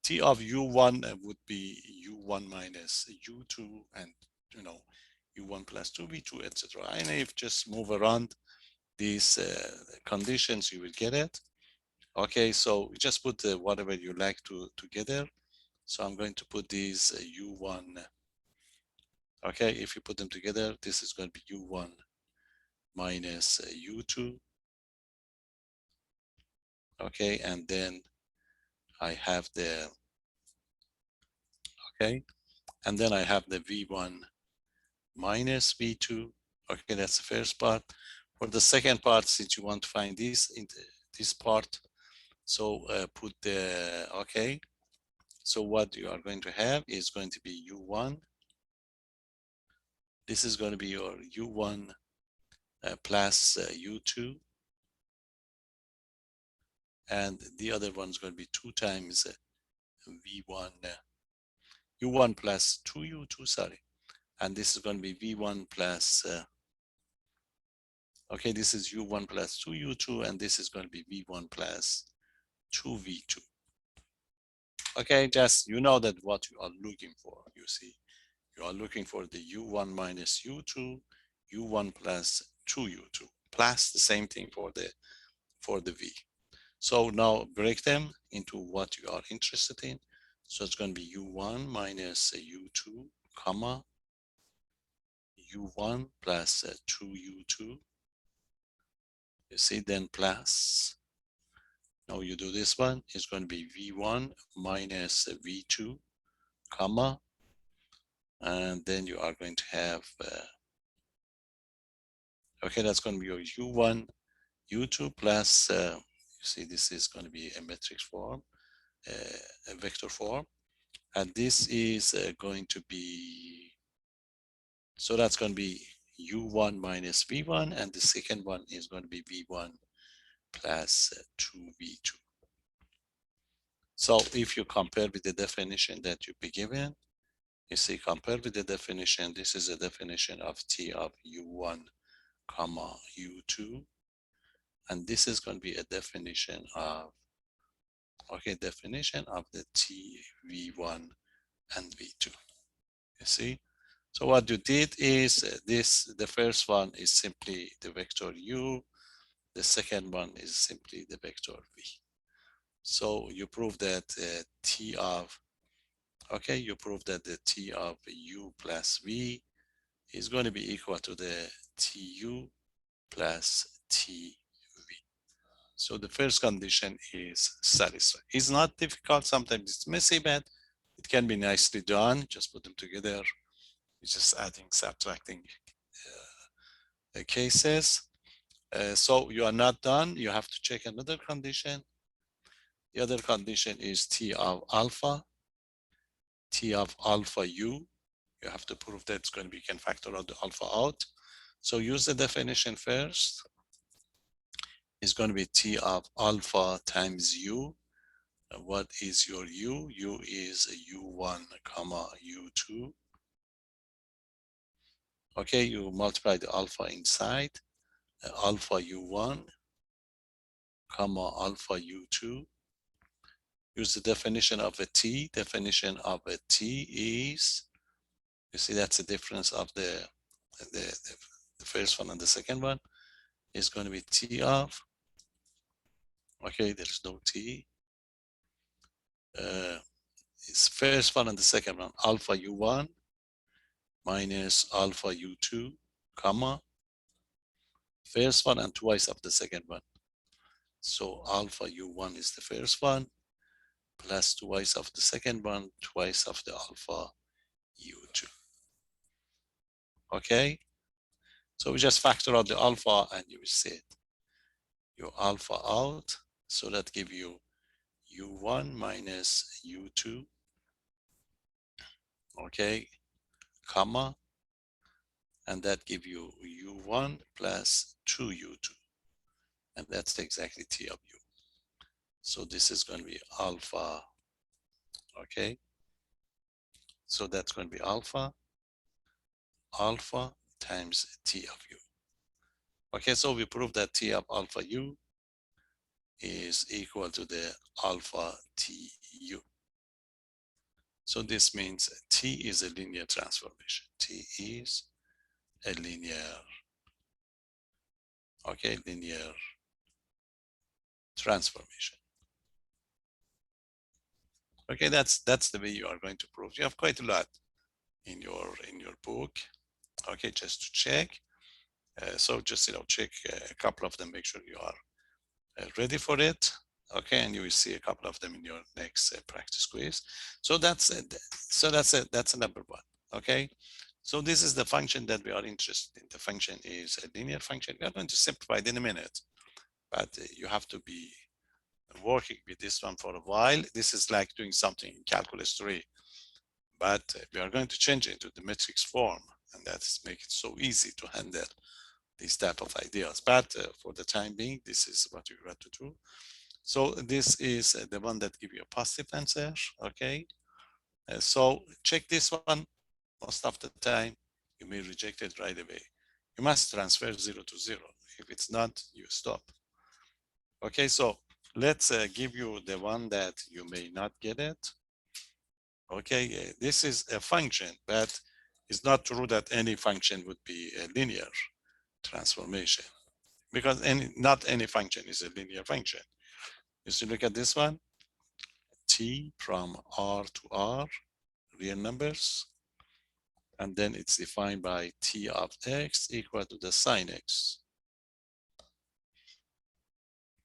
T of u1 would be u1 minus u2, and u1 plus 2v2, etc. And if just move around these conditions, you will get it. Okay, so just put whatever you like together. So I'm going to put these u1. Okay, if you put them together, this is going to be u1 minus u2. Okay, and then I have the, okay, and then I have the v1 minus v2. Okay, that's the first part. For the second part, since you want to find this in this part, so put the, okay, so what you are going to have is going to be u1. This is going to be your u1 plus u2, and the other one is going to be 2 times v1, u1 plus 2u2, sorry, and this is going to be v1 plus okay, this is u1 plus 2u2, and this is going to be v1 plus 2v2. Okay, just you know that what you are looking for. You see, you are looking for the u1 minus u2, u1 plus 2u2, plus the same thing for the v. So now break them into what you are interested in. So it's going to be u1 minus u2, comma, u1 plus 2u2. You see, then plus, now you do this one, it's going to be v1 minus v2, comma, and then you are going to have, okay, that's going to be your u1, u2 plus, you see, this is going to be a matrix form, a vector form, and this is going to be, so that's going to be u1 minus v1, and the second one is going to be v1 plus 2v2. So if you compare with the definition that you be given, you see, compare with the definition, this is a definition of t of u1 comma u2, and this is going to be a definition of, okay, definition of the t v1 and v2. You see, so what you did is the first one is simply the vector u, the second one is simply the vector v. So you prove that t of, okay, you prove that the t of u plus v is going to be equal to the tu plus tv. So the first condition is satisfied. It's not difficult, sometimes it's messy, but it can be nicely done. Just put them together. It's just adding, subtracting cases. So you are not done. You have to check another condition. The other condition is t of alpha u. You have to prove that it's going to be, you can factor out the alpha out. So use the definition first. It's going to be t of alpha times u. What is your u? U is u1 comma u2. Okay, you multiply the alpha inside, alpha u1 comma alpha u2. Use the definition of a t. Definition of a t is, you see, that's the difference of the first one and the second one is going to be t of, okay, there's no t. It's first one and the second one, alpha u1 minus alpha u2, comma, first one and twice of the second one. So alpha u1 is the first one, plus twice of the second one, twice of the alpha u2. Okay, so we just factor out the alpha and you will see it. Your alpha out, so that give you u1 minus u2, okay, comma, and that give you u1 plus 2u2, and that's exactly t of u. So this is going to be alpha okay? So that's going to be alpha times T of U. Okay, so we prove that T of alpha U is equal to the alpha TU. So this means T is a linear transformation. T is a linear, okay, linear transformation. Okay, that's the way you are going to prove. You have quite a lot in your book. Okay, just to check. So just check a couple of them. Make sure you are ready for it. Okay, and you will see a couple of them in your next practice quiz. So that's it. So that's number one. Okay, so this is the function that we are interested in. The function is a linear function. We are going to simplify it in a minute, but you have to be working with this one for a while. This is like doing something in calculus 3, but we are going to change it into the matrix form, and that's make it so easy to handle these type of ideas. But for the time being, this is what you got to do. So this is the one that give you a positive answer, okay? So check this one. Most of the time, you may reject it right away. You must transfer 0 to 0. If it's not, you stop. Okay, so let's give you the one that you may not get it. Okay, this is a function, but it's not true that any function would be a linear transformation, because not any function is a linear function. If you look at this one, T from R to R, real numbers, and then it's defined by T of X equal to the sine X.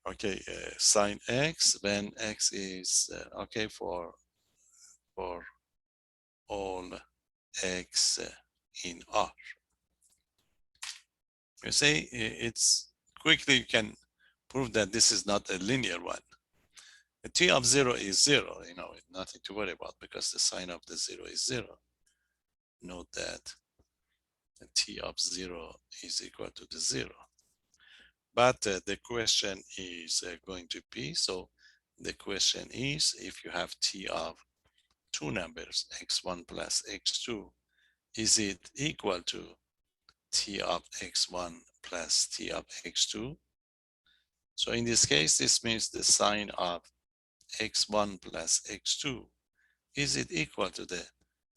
Okay, sine X when X is, okay, for all X in R. You see, it's quickly you can prove that this is not a linear one. The T of 0 is 0, nothing to worry about because the sign of the 0 is 0. Note that the T of 0 is equal to the 0. But the question is going to be, so the question is, if you have T of two numbers, x1 plus x2, is it equal to T of x1 plus T of x2? So in this case, this means the sign of x1 plus x2, is it equal to the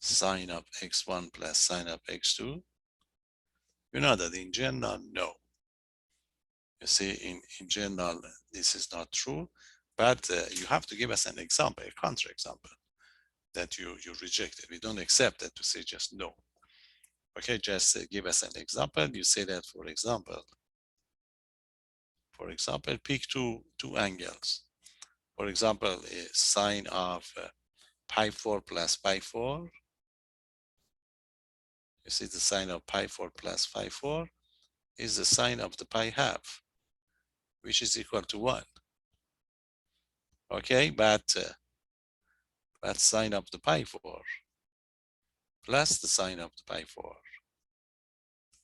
sine of x1 plus sine of x2? You know that in general, no. You see, in general, this is not true, but you have to give us an example, a counterexample that you rejected. We don't accept that to say just no. Okay, just give us an example. You say that, for example, pick two angles. For example, sine of pi 4 plus pi 4. You see the sine of pi 4 plus pi 4 is the sine of the pi half, which is equal to 1. Okay, but sine of the pi 4 plus the sine of the pi 4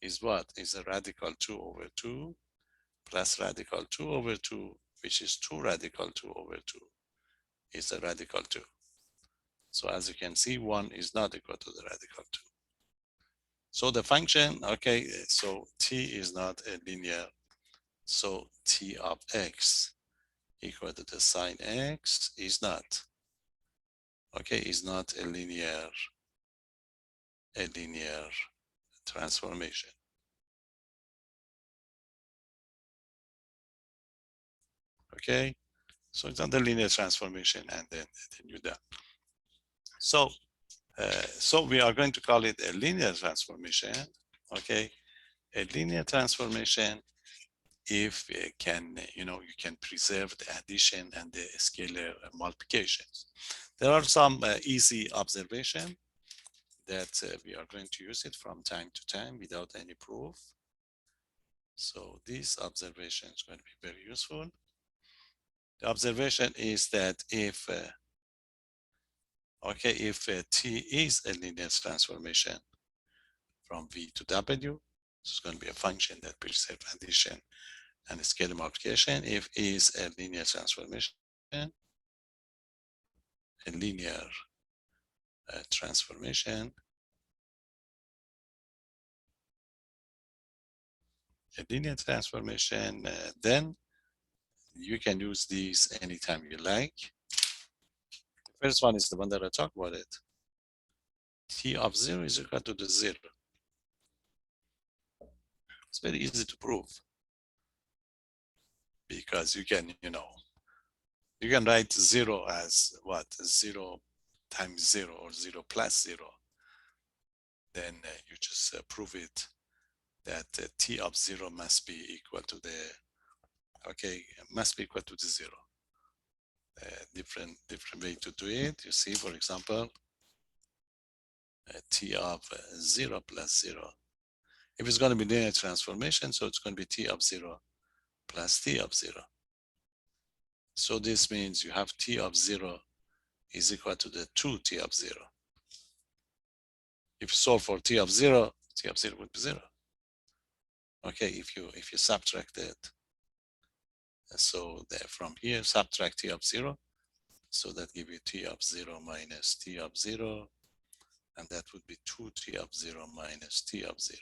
is what? Is a radical 2 over 2 plus radical 2 over 2, which is 2 radical 2 over 2, is a radical 2. So as you can see, 1 is not equal to the radical 2. So the function, okay, so t is not a linear. So t of x equal to the sine x is not, okay, is not a linear transformation. Okay, so it's not a linear transformation, and then you're done. So so we are going to call it a linear transformation. Okay, a linear transformation if you can preserve the addition and the scalar multiplications. There are some easy observation that we are going to use it from time to time without any proof. So this observation is going to be very useful. The observation is that if T is a linear transformation from V to W, it's going to be a function that preserves addition and scalar multiplication. If E is a linear transformation, a linear transformation, then you can use these anytime you like. The first one is the one that I talked about it. T of 0 is equal to the 0. It's very easy to prove because you can, you can write 0 as what? 0 times 0 or 0 plus 0. Then you just prove it that T of 0 must be equal to the, must be equal to the 0. Different way to do it. You see, for example, T of 0 plus 0. If it's going to be linear transformation, so it's going to be T of 0 plus T of 0. So this means you have T of 0 is equal to the 2T of 0. If you solve for T of 0, T of 0 would be 0. Okay, if you subtract it, so from here subtract T of 0, so that gives you T of 0 minus T of 0, and that would be 2T of 0 minus T of 0.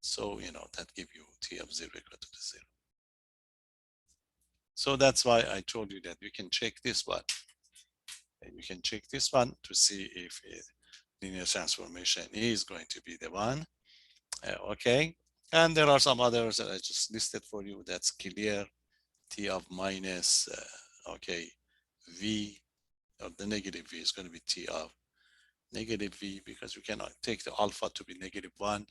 So that gives you T of 0 equal to the 0. So that's why I told you that you can check this one. And you can check this one to see if linear transformation is going to be the one. Okay, and there are some others that I just listed for you. That's clear. T of minus, V, or the negative V is going to be T of negative V, because you cannot take the alpha to be -1,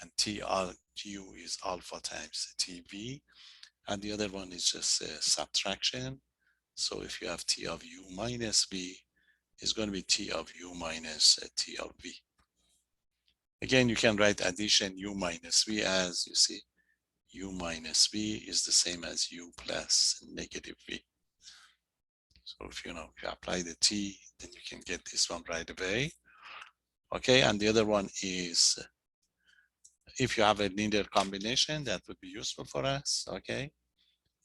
and T of U is alpha times TV. And the other one is just subtraction. So if you have T of U minus V, it's going to be T of U minus T of V. Again, you can write addition U minus V as, you see, U minus V is the same as U plus negative V. So if you apply the T, then you can get this one right away. Okay, and the other one is, if you have a linear combination, that would be useful for us. Okay,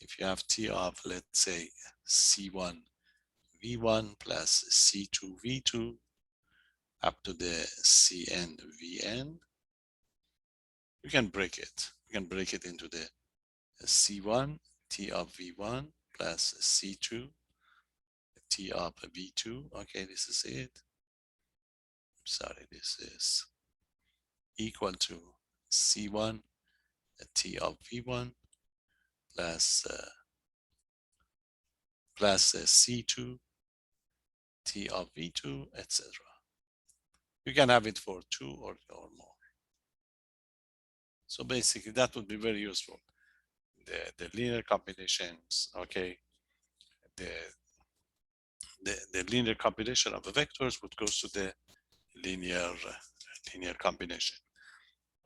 if you have T of, let's say, C1 V1 plus C2 V2 up to the Cn Vn, you can break it. You can break it into the C1 T of V1 plus C2 T of V2. Okay, this is it. Sorry, this is equal to C1 T of V1 plus C2 T of V2, etc. You can have it for 2 or more. So basically, that would be very useful. The linear combinations, okay, the linear combination of the vectors would go to the linear combination.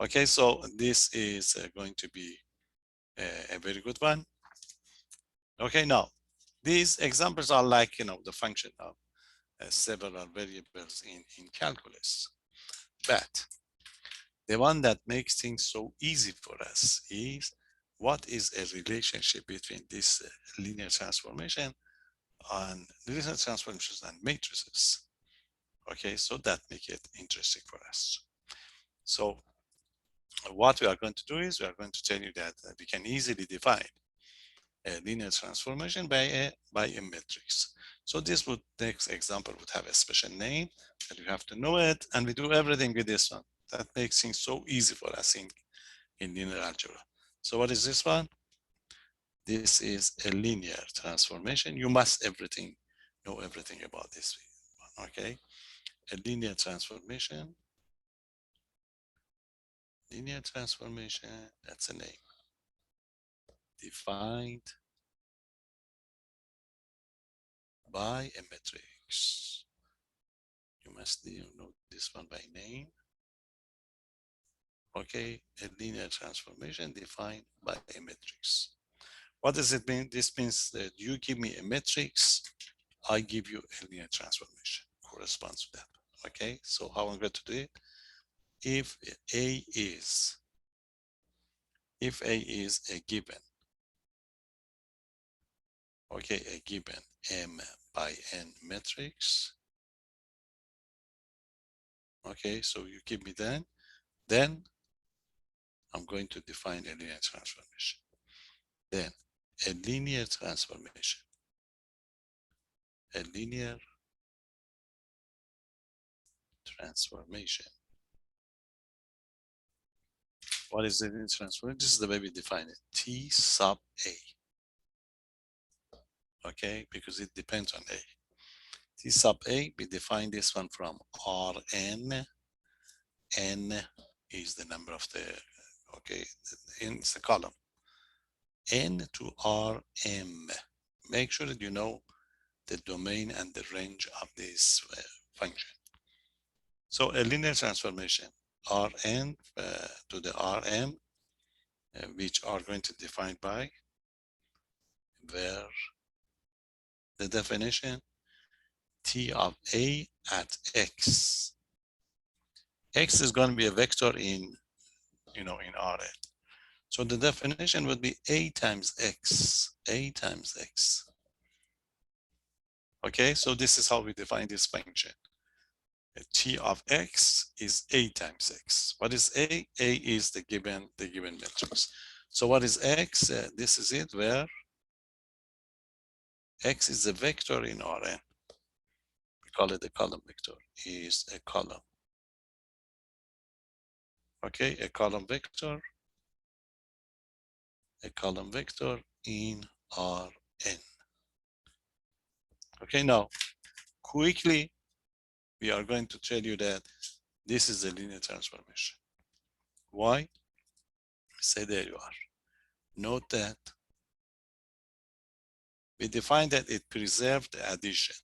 Okay, so this is going to be a very good one. Okay, now these examples are like the function of several variables in calculus, but the one that makes things so easy for us is what is a relationship between this linear transformation and linear transformations and matrices. Okay, so that make it interesting for us. So what we are going to do is we are going to tell you that we can easily define a linear transformation by a matrix. So this next example would have a special name, and you have to know it, and we do everything with this one. That makes things so easy for us in linear algebra. So what is this one? This is a linear transformation. You must know everything about this one, okay? A linear transformation, that's a name, defined by a matrix. You must know this one by name. Okay, a linear transformation defined by a matrix. What does it mean? This means that you give me a matrix, I give you a linear transformation corresponds to that. Okay, so how I'm going to do it? If A is a given, okay, a given M by n matrix. Okay, so you give me that. Then I'm going to define a linear transformation. Then a linear transformation. A linear transformation. What is the linear transformation? This is the way we define it. T sub A. Okay, because it depends on A. T sub A, we define this one from Rn. N is the number of the, okay, in the column. N to Rm. Make sure that you know the domain and the range of this function. So a linear transformation, Rn to the Rm, which are going to define by where the definition T of A at X. X is going to be a vector in, in Rn. So the definition would be A times X, A times X. Okay, so this is how we define this function. T of X is A times X. What is A? A is the given matrix. So what is X? This is it, where X is a vector in Rn. We call it a column vector, is a column. Okay, a column vector in Rn. Okay, now quickly we are going to tell you that this is a linear transformation. Why? Say there you are. Note that we define that it preserved the addition.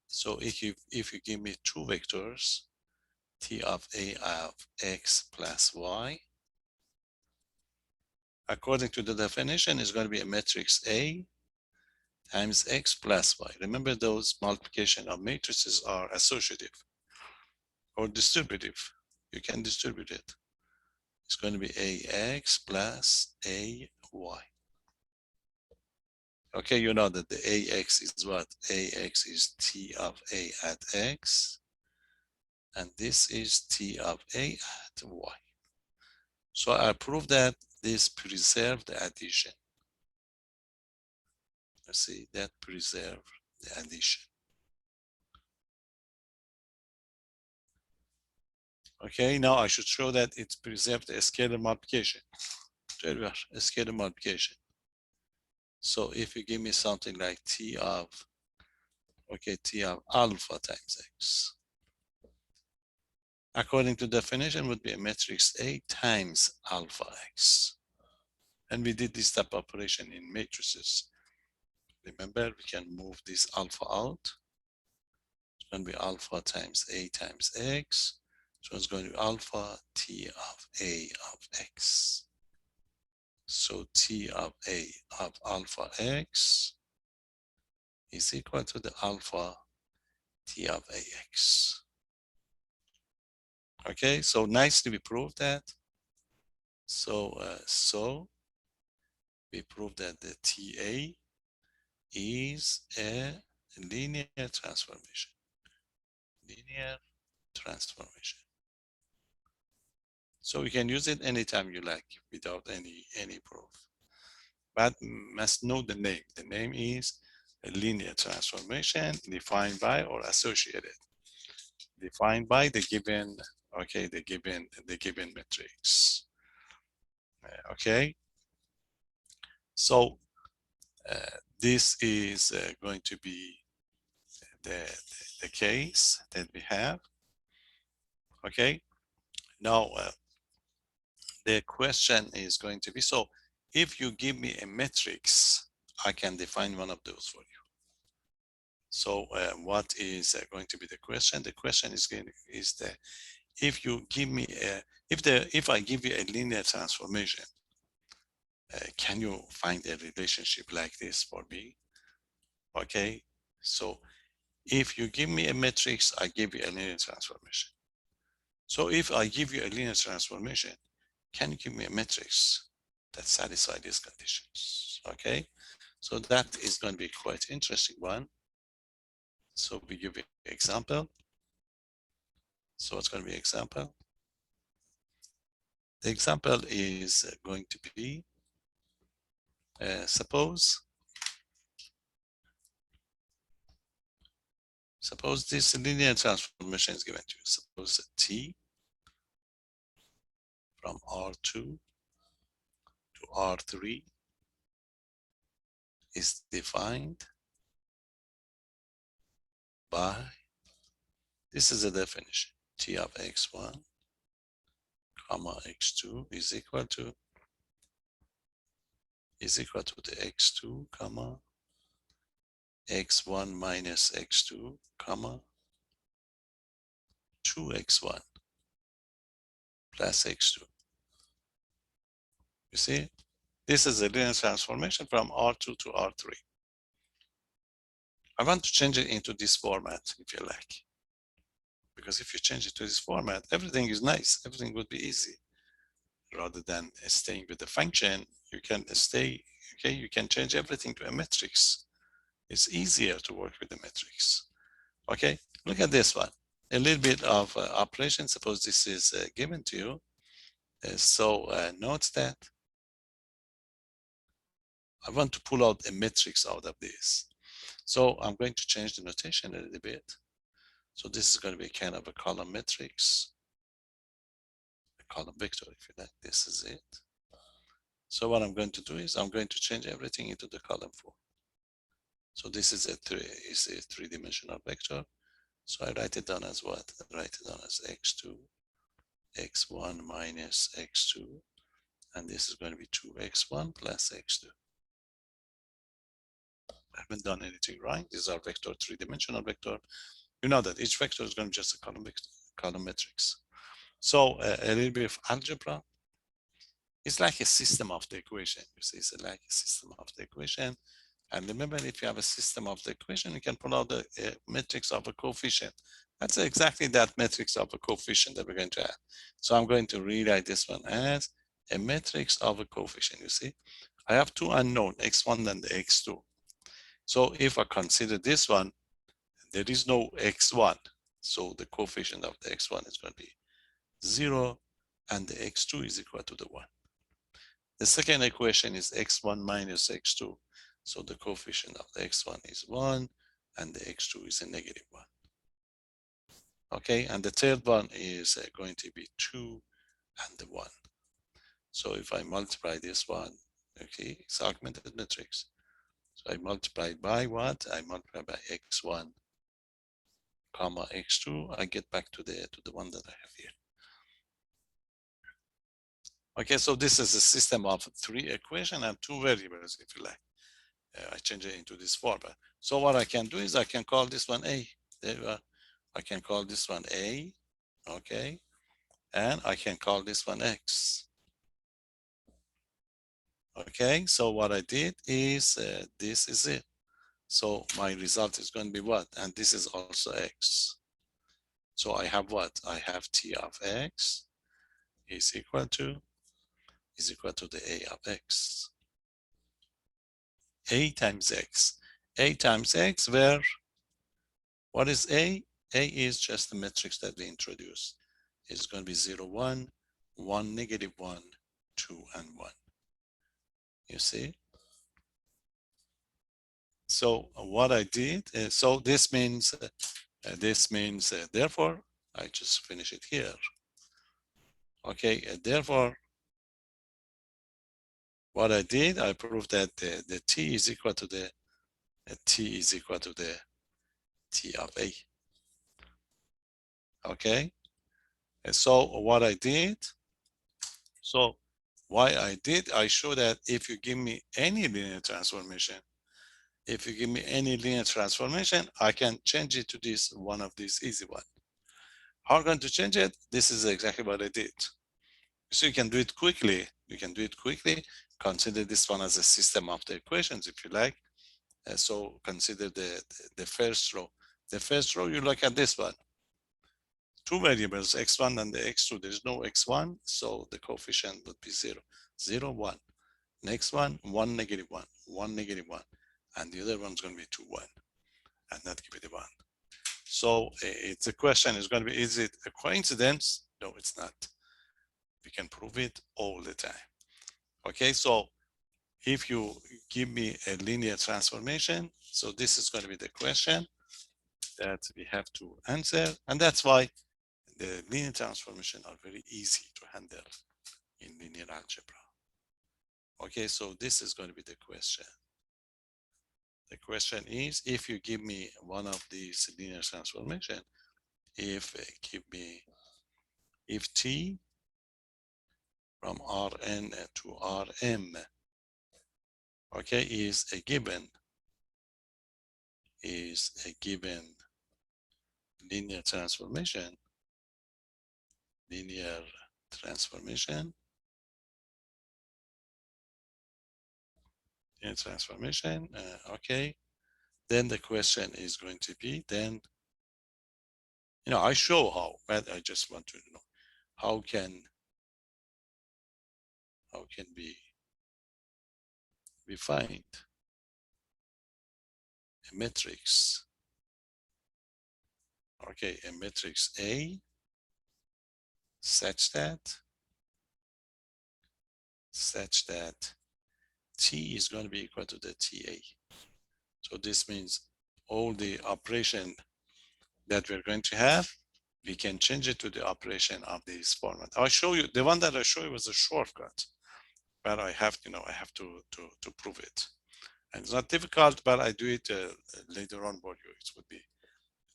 So if you give me two vectors, T of A of X plus Y, according to the definition, is going to be a matrix A times X plus Y. Remember, those multiplication of matrices are associative or distributive. You can distribute it. It's going to be AX plus AY. Okay, you know that the AX is what? AX is T of A at X, and this is T of A at Y. So I prove that this preserved the addition. Let's see, that preserved the addition. Okay, now I should show that it preserved the scalar multiplication. There we are, a scalar multiplication. So if you give me something like T of alpha times X, according to definition would be a matrix A times alpha X. And we did this type of operation in matrices. Remember, we can move this alpha out. It's going to be alpha times A times X. So it's going to be alpha T of A of X. So T of A of alpha X is equal to the alpha T of AX. Okay, so nicely we proved that. So we proved that the TA is a linear transformation. Linear transformation. So you can use it anytime you like without any proof. But must know the name. The name is a linear transformation defined by or associated. Defined by the given, okay, the given matrix. Okay. So this is going to be the case that we have. Okay. Now the question is going to be, so if you give me a matrix, I can define one of those for you. So what is going to be the question? The question is that if you give me a, if I give you a linear transformation, can you find a relationship like this for me? Okay, so if you give me a matrix, I give you a linear transformation. So if I give you a linear transformation, can you give me a matrix that satisfies these conditions? Okay, so that is going to be quite interesting one. So we give an example. So what's going to be example? The example is going to be, suppose this linear transformation is given to you. Suppose t from R2 to R3 is defined by, this is a definition, t of x1 comma x2 is equal to the x2 comma x1 minus x2 comma 2x1 plus x2. You see, this is a linear transformation from R2 to R3. I want to change it into this format if you like, because if you change it to this format, everything is nice, everything would be easy. Rather than staying with the function, you can stay, okay, you can change everything to a matrix. It's easier to work with the matrix. Okay, look at this one. A little bit of operation. Suppose this is given to you. So note that I want to pull out a matrix out of this. So I'm going to change the notation a little bit. So this is going to be kind of a column matrix, a column vector, if you like. This is it. So what I'm going to do is I'm going to change everything into the column form. So this is a three-dimensional vector. So I write it down as what? I write it down as x2, x1 minus x2, and this is going to be 2x1 plus x2. I haven't done anything right. These are vector, three-dimensional vector. You know that each vector is going to be just a column vector, column matrix. So a little bit of algebra. It's like a system of the equation. You see, it's like a system of the equation. And remember, if you have a system of the equation, you can pull out the matrix of a coefficient. That's exactly that matrix of a coefficient that we're going to add. So I'm going to rewrite this one as a matrix of a coefficient. You see, I have two unknown, x1 and x2. So if I consider this one, there is no x1. So the coefficient of the x1 is going to be 0, and the x2 is equal to the 1. The second equation is x1 minus x2. So the coefficient of the x1 is 1, and the x2 is a negative 1. Okay, and the third one is going to be 2 and the 1. So if I multiply this one, okay, it's augmented matrix. So I multiply by what? I multiply by x1 comma x2. I get back to the one that I have here. Okay, so this is a system of 3 equations and 2 variables, if you like. I change it into this format. So what I can do is I can call this one A. There you are. I can call this one A, okay? And I can call this one X. Okay, so what I did is this is it. So my result is going to be what? And this is also X. So I have what? I have T of X is equal to the A of X. A times X. A times X, where what is A? A is just the matrix that we introduced. It's going to be 0, 1, 1, negative 1, 2, and 1. You see? So what I did, so this means, therefore, I just finish it here. Okay, therefore, what I did, I proved that the T is equal to the T of A. Okay, and so what I did, so why I did, I show that if you give me any linear transformation, I can change it to this one of these easy one. How am I going to change it? This is exactly what I did. So you can do it quickly. Consider this one as a system of the equations, if you like. So consider the first row. The first row, you look at this one. 2 variables, x1 and the x2. There's no x1, so the coefficient would be 0, 0, 1. Next one, 1, negative 1, 1, negative 1. And the other one's going to be 2, 1. And that give it a 1. So it's a question is going to be, is it a coincidence? No, it's not. We can prove it all the time. Okay, so if you give me a linear transformation, so this is going to be the question that we have to answer. And that's why the linear transformation are very easy to handle in linear algebra. Okay, so this is going to be the question. The question is, if you give me one of these linear transformation, if T from Rn to Rm, okay, is a given linear transformation, okay, then the question is going to be, then, I show how, but I just want to know how can we find a matrix, okay, a matrix A such that T is going to be equal to the TA. So this means all the operation that we're going to have, we can change it to the operation of this format. I'll show you, the one that I show you was a shortcut, but I have, I have to prove it. And it's not difficult, but I do it later on for you. It would be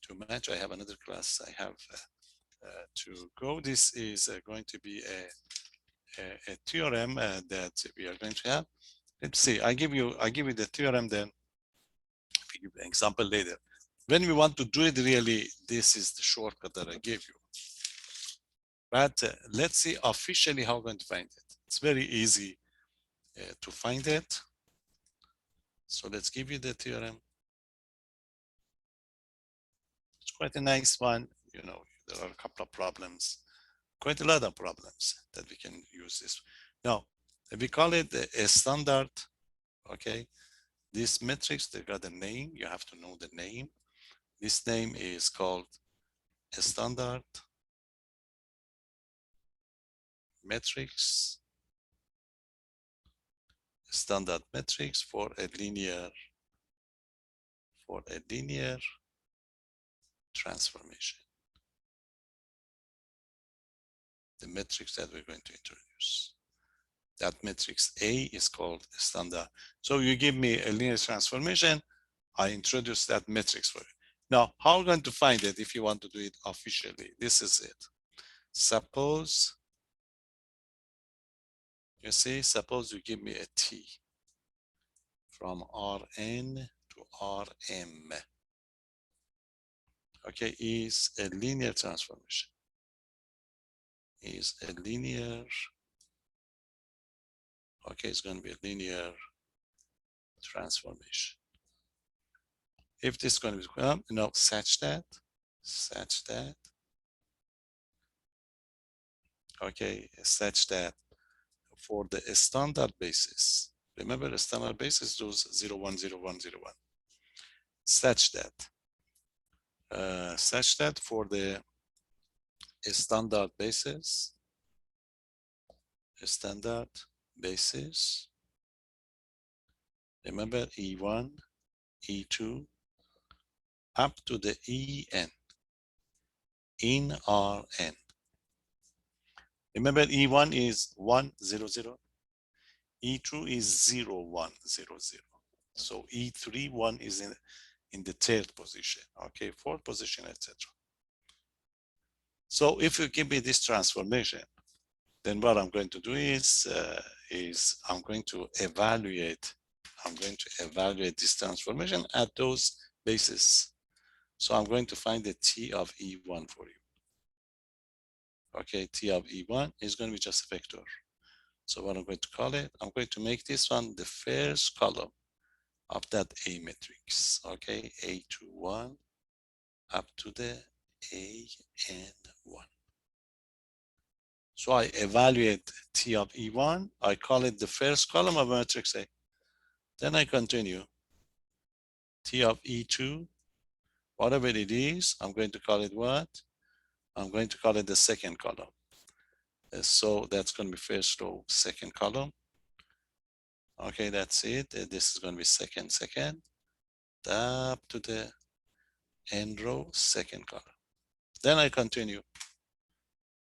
too much. I have another class I have to go. This is going to be a theorem that we are going to have. Let's see. I give you the theorem, then we give the example later. When we want to do it, really, this is the shortcut that I gave you. But let's see officially how we're going to find it. It's very easy to find it. So let's give you the theorem. It's quite a nice one. There are a couple of problems, quite a lot of problems that we can use this. Now, we call it a standard, okay? This matrix, they got a name. You have to know the name. This name is called a standard matrix. Standard matrix for a linear transformation. The matrix that we're going to introduce. That matrix A is called standard. So you give me a linear transformation, I introduce that matrix for you. Now, how are you going to find it if you want to do it officially? This is it. Suppose you give me a T from Rn to Rm. Okay, is a linear transformation. Okay, it's going to be a linear transformation. If this is going to be such that, okay, such that for the standard basis, remember the standard basis those 0, 1, 0, 1, 0, 1, such that for the standard basis, remember E1, E2, up to the En in Rn. Remember E1 is 1, 0, 0. E2 is 0, 1, 0, 0. So E3, 1 is in the third position, okay, fourth position, etc. So if you give me this transformation, then what I'm going to do is I'm going to evaluate this transformation at those bases. So I'm going to find the T of E1 for you. Okay, T of E1 is going to be just a vector. So what I'm going to call it, I'm going to make this one the first column of that A matrix. Okay, A21 up to the AN1. So I evaluate T of E1. I call it the first column of matrix A. Then I continue. T of E2 Whatever it is, I'm going to call it what? I'm going to call it the second column. So that's going to be first row, second column. Okay, that's it. This is going to be second, up to the end row, second column. Then I continue.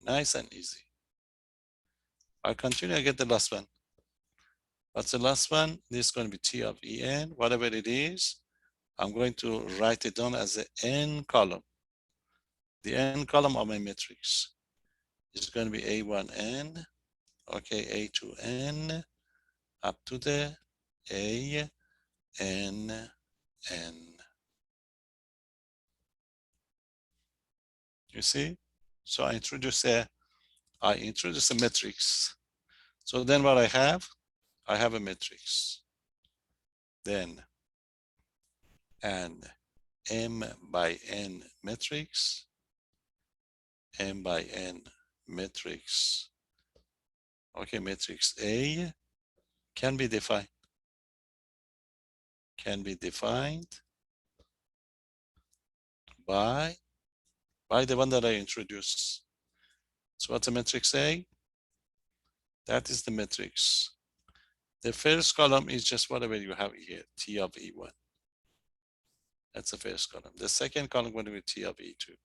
Nice and easy. I continue, I get the last one. What's the last one? This is going to be T of En, whatever it is. I'm going to write it down as the n column. The n column of my matrix is going to be A1n, okay, A2n, up to the A, N, N. You see? So I introduce a matrix. So then what I have a matrix. Then an M by N matrix, M by N matrix. Okay, matrix A can be defined by the one that I introduced. So what's a matrix A? That is the matrix. The first column is just whatever you have here, T of E1. That's the first column. The second column going to be T of E2.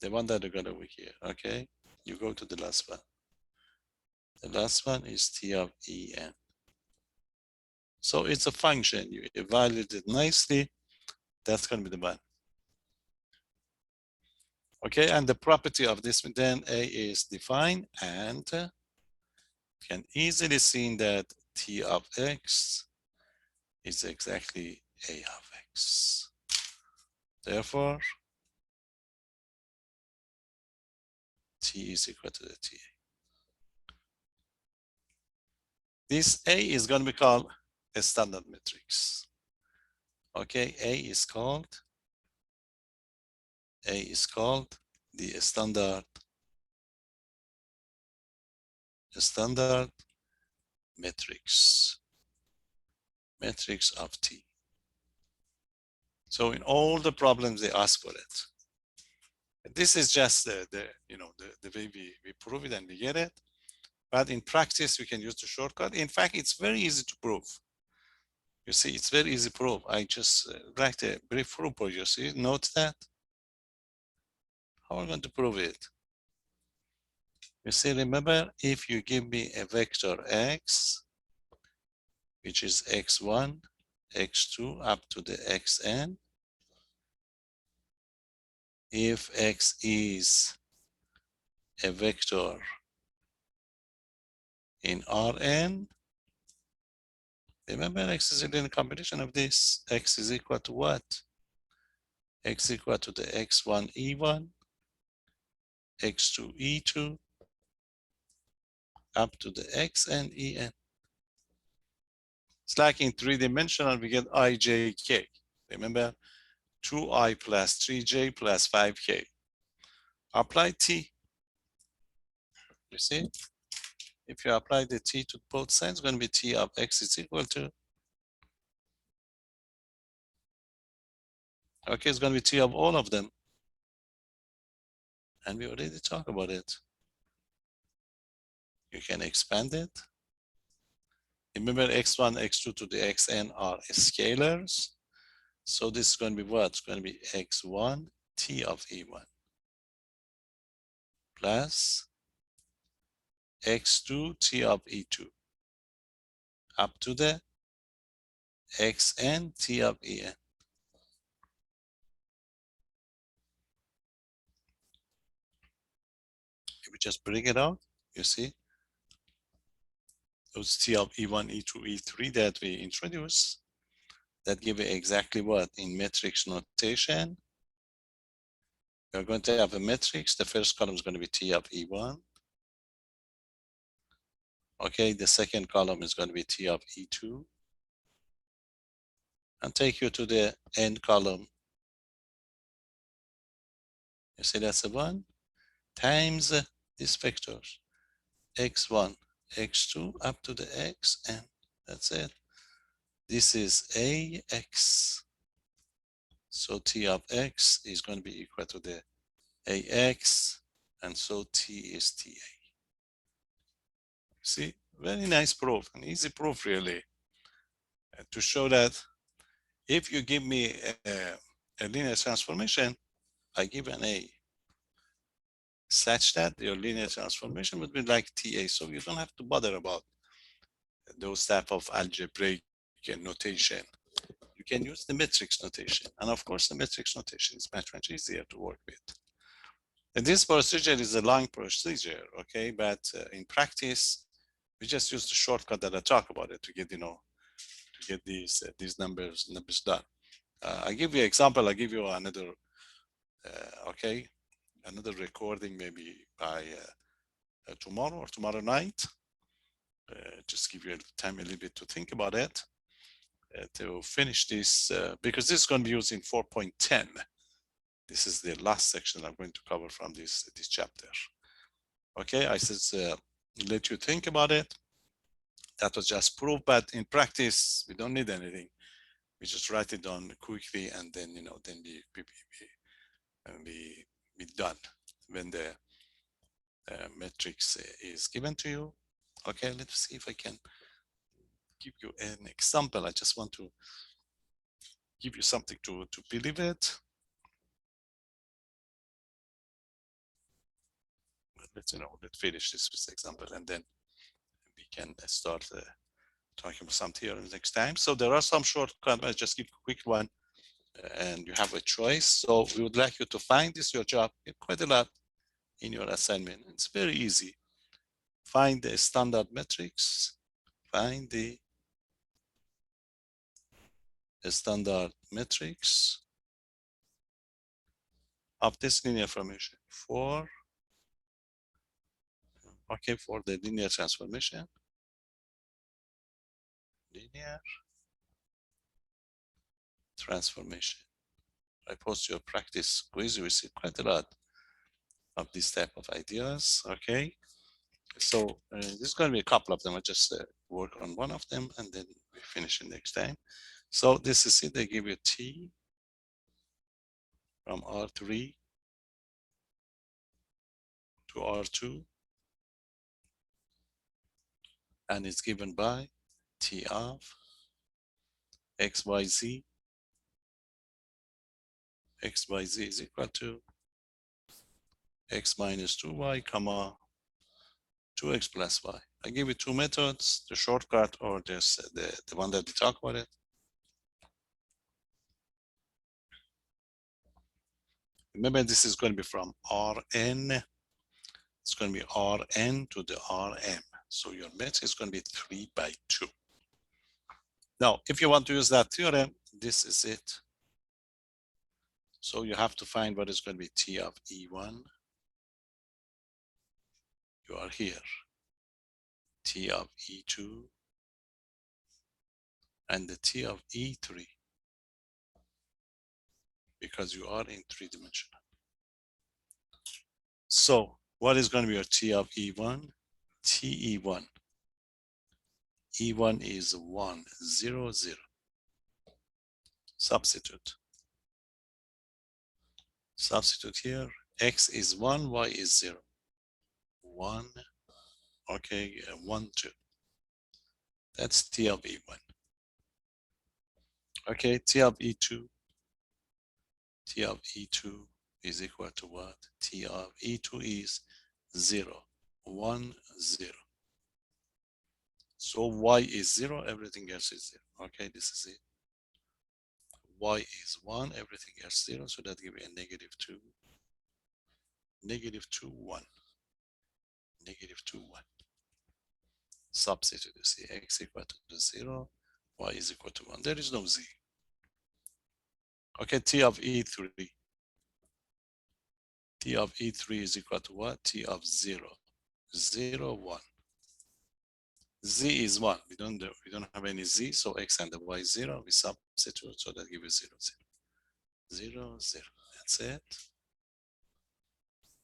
The one that you got over here, okay? You go to the last one. The last one is T of En. So it's a function. You evaluate it nicely. That's going to be the one. Okay, and the property of this, then A is defined, and can easily see that T of X is exactly A of X. Therefore, T is equal to the TA. This A is going to be called a standard matrix. Okay, A is called the standard matrix of T. So in all the problems they ask for it. This is just the way we prove it and we get it. But in practice, we can use the shortcut. In fact, it's very easy to prove. You see, it's very easy to prove. I just write a brief proof for you. See, note that. How am I going to prove it? You see, remember, if you give me a vector x, which is x1, x2, up to the xn, if x is a vector in Rn, remember x is a linear combination of this. X is equal to what? X equal to the x1 E1, x2 E2, up to the xn En. It's like in three-dimensional, we get ijk. Remember, 2i plus 3j plus 5k. Apply t. You see? If you apply the t to both sides, it's going to be t of x is equal to, okay, it's going to be t of all of them. And we already talked about it. You can expand it. Remember, x1, x2 to the xn are scalars. So this is going to be what? It's going to be x1 t of E1 plus x2 t of E2 up to the xn t of En. If we just bring it out, you see, those t of E1, E2, E3 that we introduced, that give you exactly what? In matrix notation, you're going to have a matrix. The first column is going to be t of E1. Okay, the second column is going to be t of E2. And take you to the end column. You see that's the one times these vectors, x1, x2, up to the xn. That's it. This is ax. So T of X is going to be equal to the AX, and so T is TA. See, very nice proof, an easy proof really, to show that if you give me a linear transformation, I give an A such that your linear transformation would be like TA. So you don't have to bother about those type of algebraic notation. You can use the matrix notation. And of course, the matrix notation is much, much easier to work with. And this procedure is a long procedure, okay? But in practice, we just use the shortcut that I talk about it to get, to get these numbers done. I give you an example. I give you another, okay, another recording maybe by tomorrow or tomorrow night. Just give you time a little bit to think about it to finish this because this is going to be used in 4.10. This is the last section I'm going to cover from this chapter. Okay, I said let you think about it. That was just proof, but in practice we don't need anything. We just write it down quickly, and then then be done when the matrix is given to you. Okay, let's see if I can give you an example. I just want to give you something to believe it. Let's finish this example, and then we can start talking about some theorems next time. So there are some shortcuts. I just give a quick one, and you have a choice. So we would like you to find this your job quite a lot in your assignment. It's very easy. Find the standard matrix. Find the standard matrix of this linear formation for the linear transformation. Linear transformation. I post your practice quiz. You will see quite a lot of this type of ideas. Okay, so there's going to be a couple of them. I just work on one of them, and then we finish it next time. So this is it. They give you T from R3 to R2, and it's given by T of X, Y, Z. X, Y, Z is equal to X minus 2Y, comma 2X plus Y. I give you two methods, the shortcut or this, the one that we talk about it. Remember, this is going to be from Rn. It's going to be Rn to the Rm. So your method is going to be 3 by 2. Now, if you want to use that theorem, this is it. So you have to find what is going to be T of E1. You are here. T of E2 and the T of E3 because you are in 3-dimensional. So what is going to be your T of E1? TE1. E1 is 1, 0, 0. Substitute. Substitute here. X is 1, Y is 0. 1, okay, 1, 2. That's T of E1. Okay, T of E2. T of E2 is equal to what? T of E2 is 0, 1, 0. So Y is 0, everything else is 0. Okay, this is it. Y is 1, everything else 0, so that gives me a negative 2. Negative 2, 1. Negative 2, 1. Substitute, you see, X equal to 0, Y is equal to 1. There is no Z. Okay, T of E3. T of E3 is equal to what? T of 0. 0, 1. Z is 1. We don't have any Z, so X and the Y 0. We substitute, so that gives you 0, 0. 0, 0. That's it.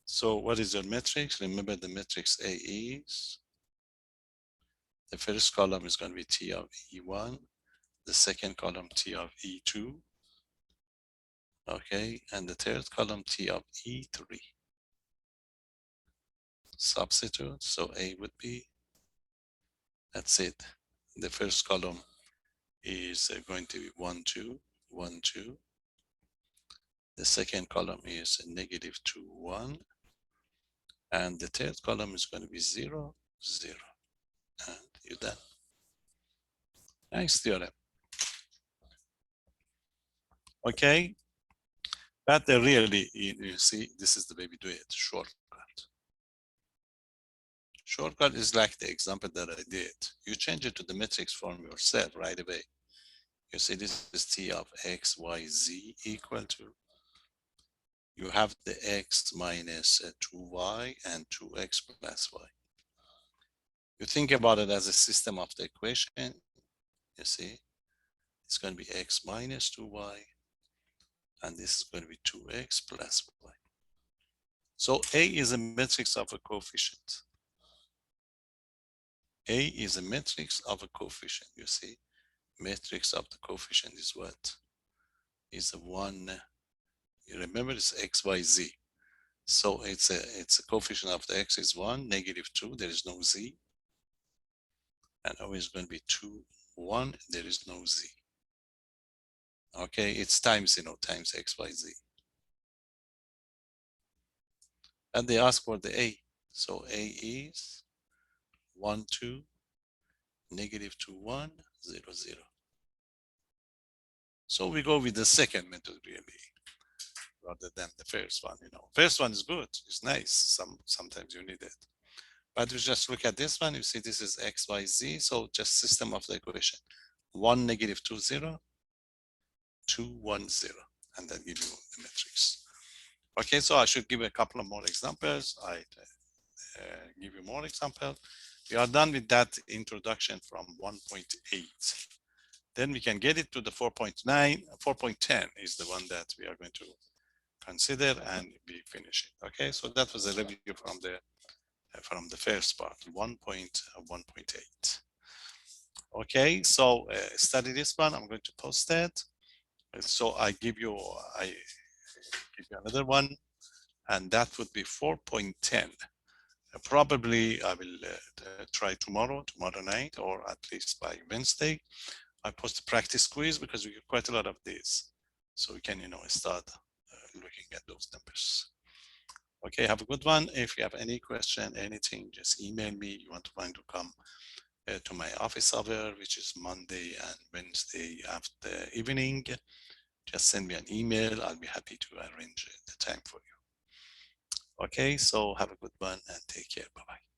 So what is your matrix? Remember the matrix A is, the first column is going to be T of E1, the second column T of E2, Okay, and the third column T of E3. Substitute, so A would be, that's it. The first column is going to be 1, 2, 1, 2. The second column is negative 2, 1. And the third column is going to be 0, 0. And you're done. Nice theorem. Okay, but really, you see, this is the way we do it, shortcut. Shortcut is like the example that I did. You change it to the matrix form yourself right away. You see, this is T of X, Y, Z equal to, you have the X minus 2Y and 2X plus Y. You think about it as a system of the equation, you see, it's going to be X minus 2Y, and this is going to be 2X plus Y. So A is a matrix of a coefficient. A is a matrix of a coefficient, you see. Matrix of the coefficient is what? Is a 1, you remember it's X, Y, Z. So it's a coefficient of the X is 1, negative 2, there is no Z. And always going to be 2, 1, there is no Z. Okay, it's times, times X, Y, Z. And they ask for the A. So A is 1, 2, negative 2, 1, 0, 0. So we go with the second method really, rather than the first one. First one is good, it's nice. Sometimes you need it. But we just look at this one, you see this is X, Y, Z. So just system of the equation. 1, negative 2, 0, 2, 1, 0. And then give you the matrix. Okay, so I should give a couple of more examples. I give you more examples. We are done with that introduction from 1.8. Then we can get it to the 4.9. 4.10 is the one that we are going to consider and be finishing. Okay, so that was a review from the first part, 1.8. Okay, so study this one. I'm going to post that. So I give you another one, and that would be 4.10. Probably I will try tomorrow night, or at least by Wednesday. I post a practice quiz because we get quite a lot of these. So we can, start looking at those numbers. Okay, have a good one. If you have any question, anything, just email me. You want to come to my office hour, which is Monday and Wednesday after evening. Just send me an email. I'll be happy to arrange the time for you. Okay, so have a good one and take care. Bye-bye.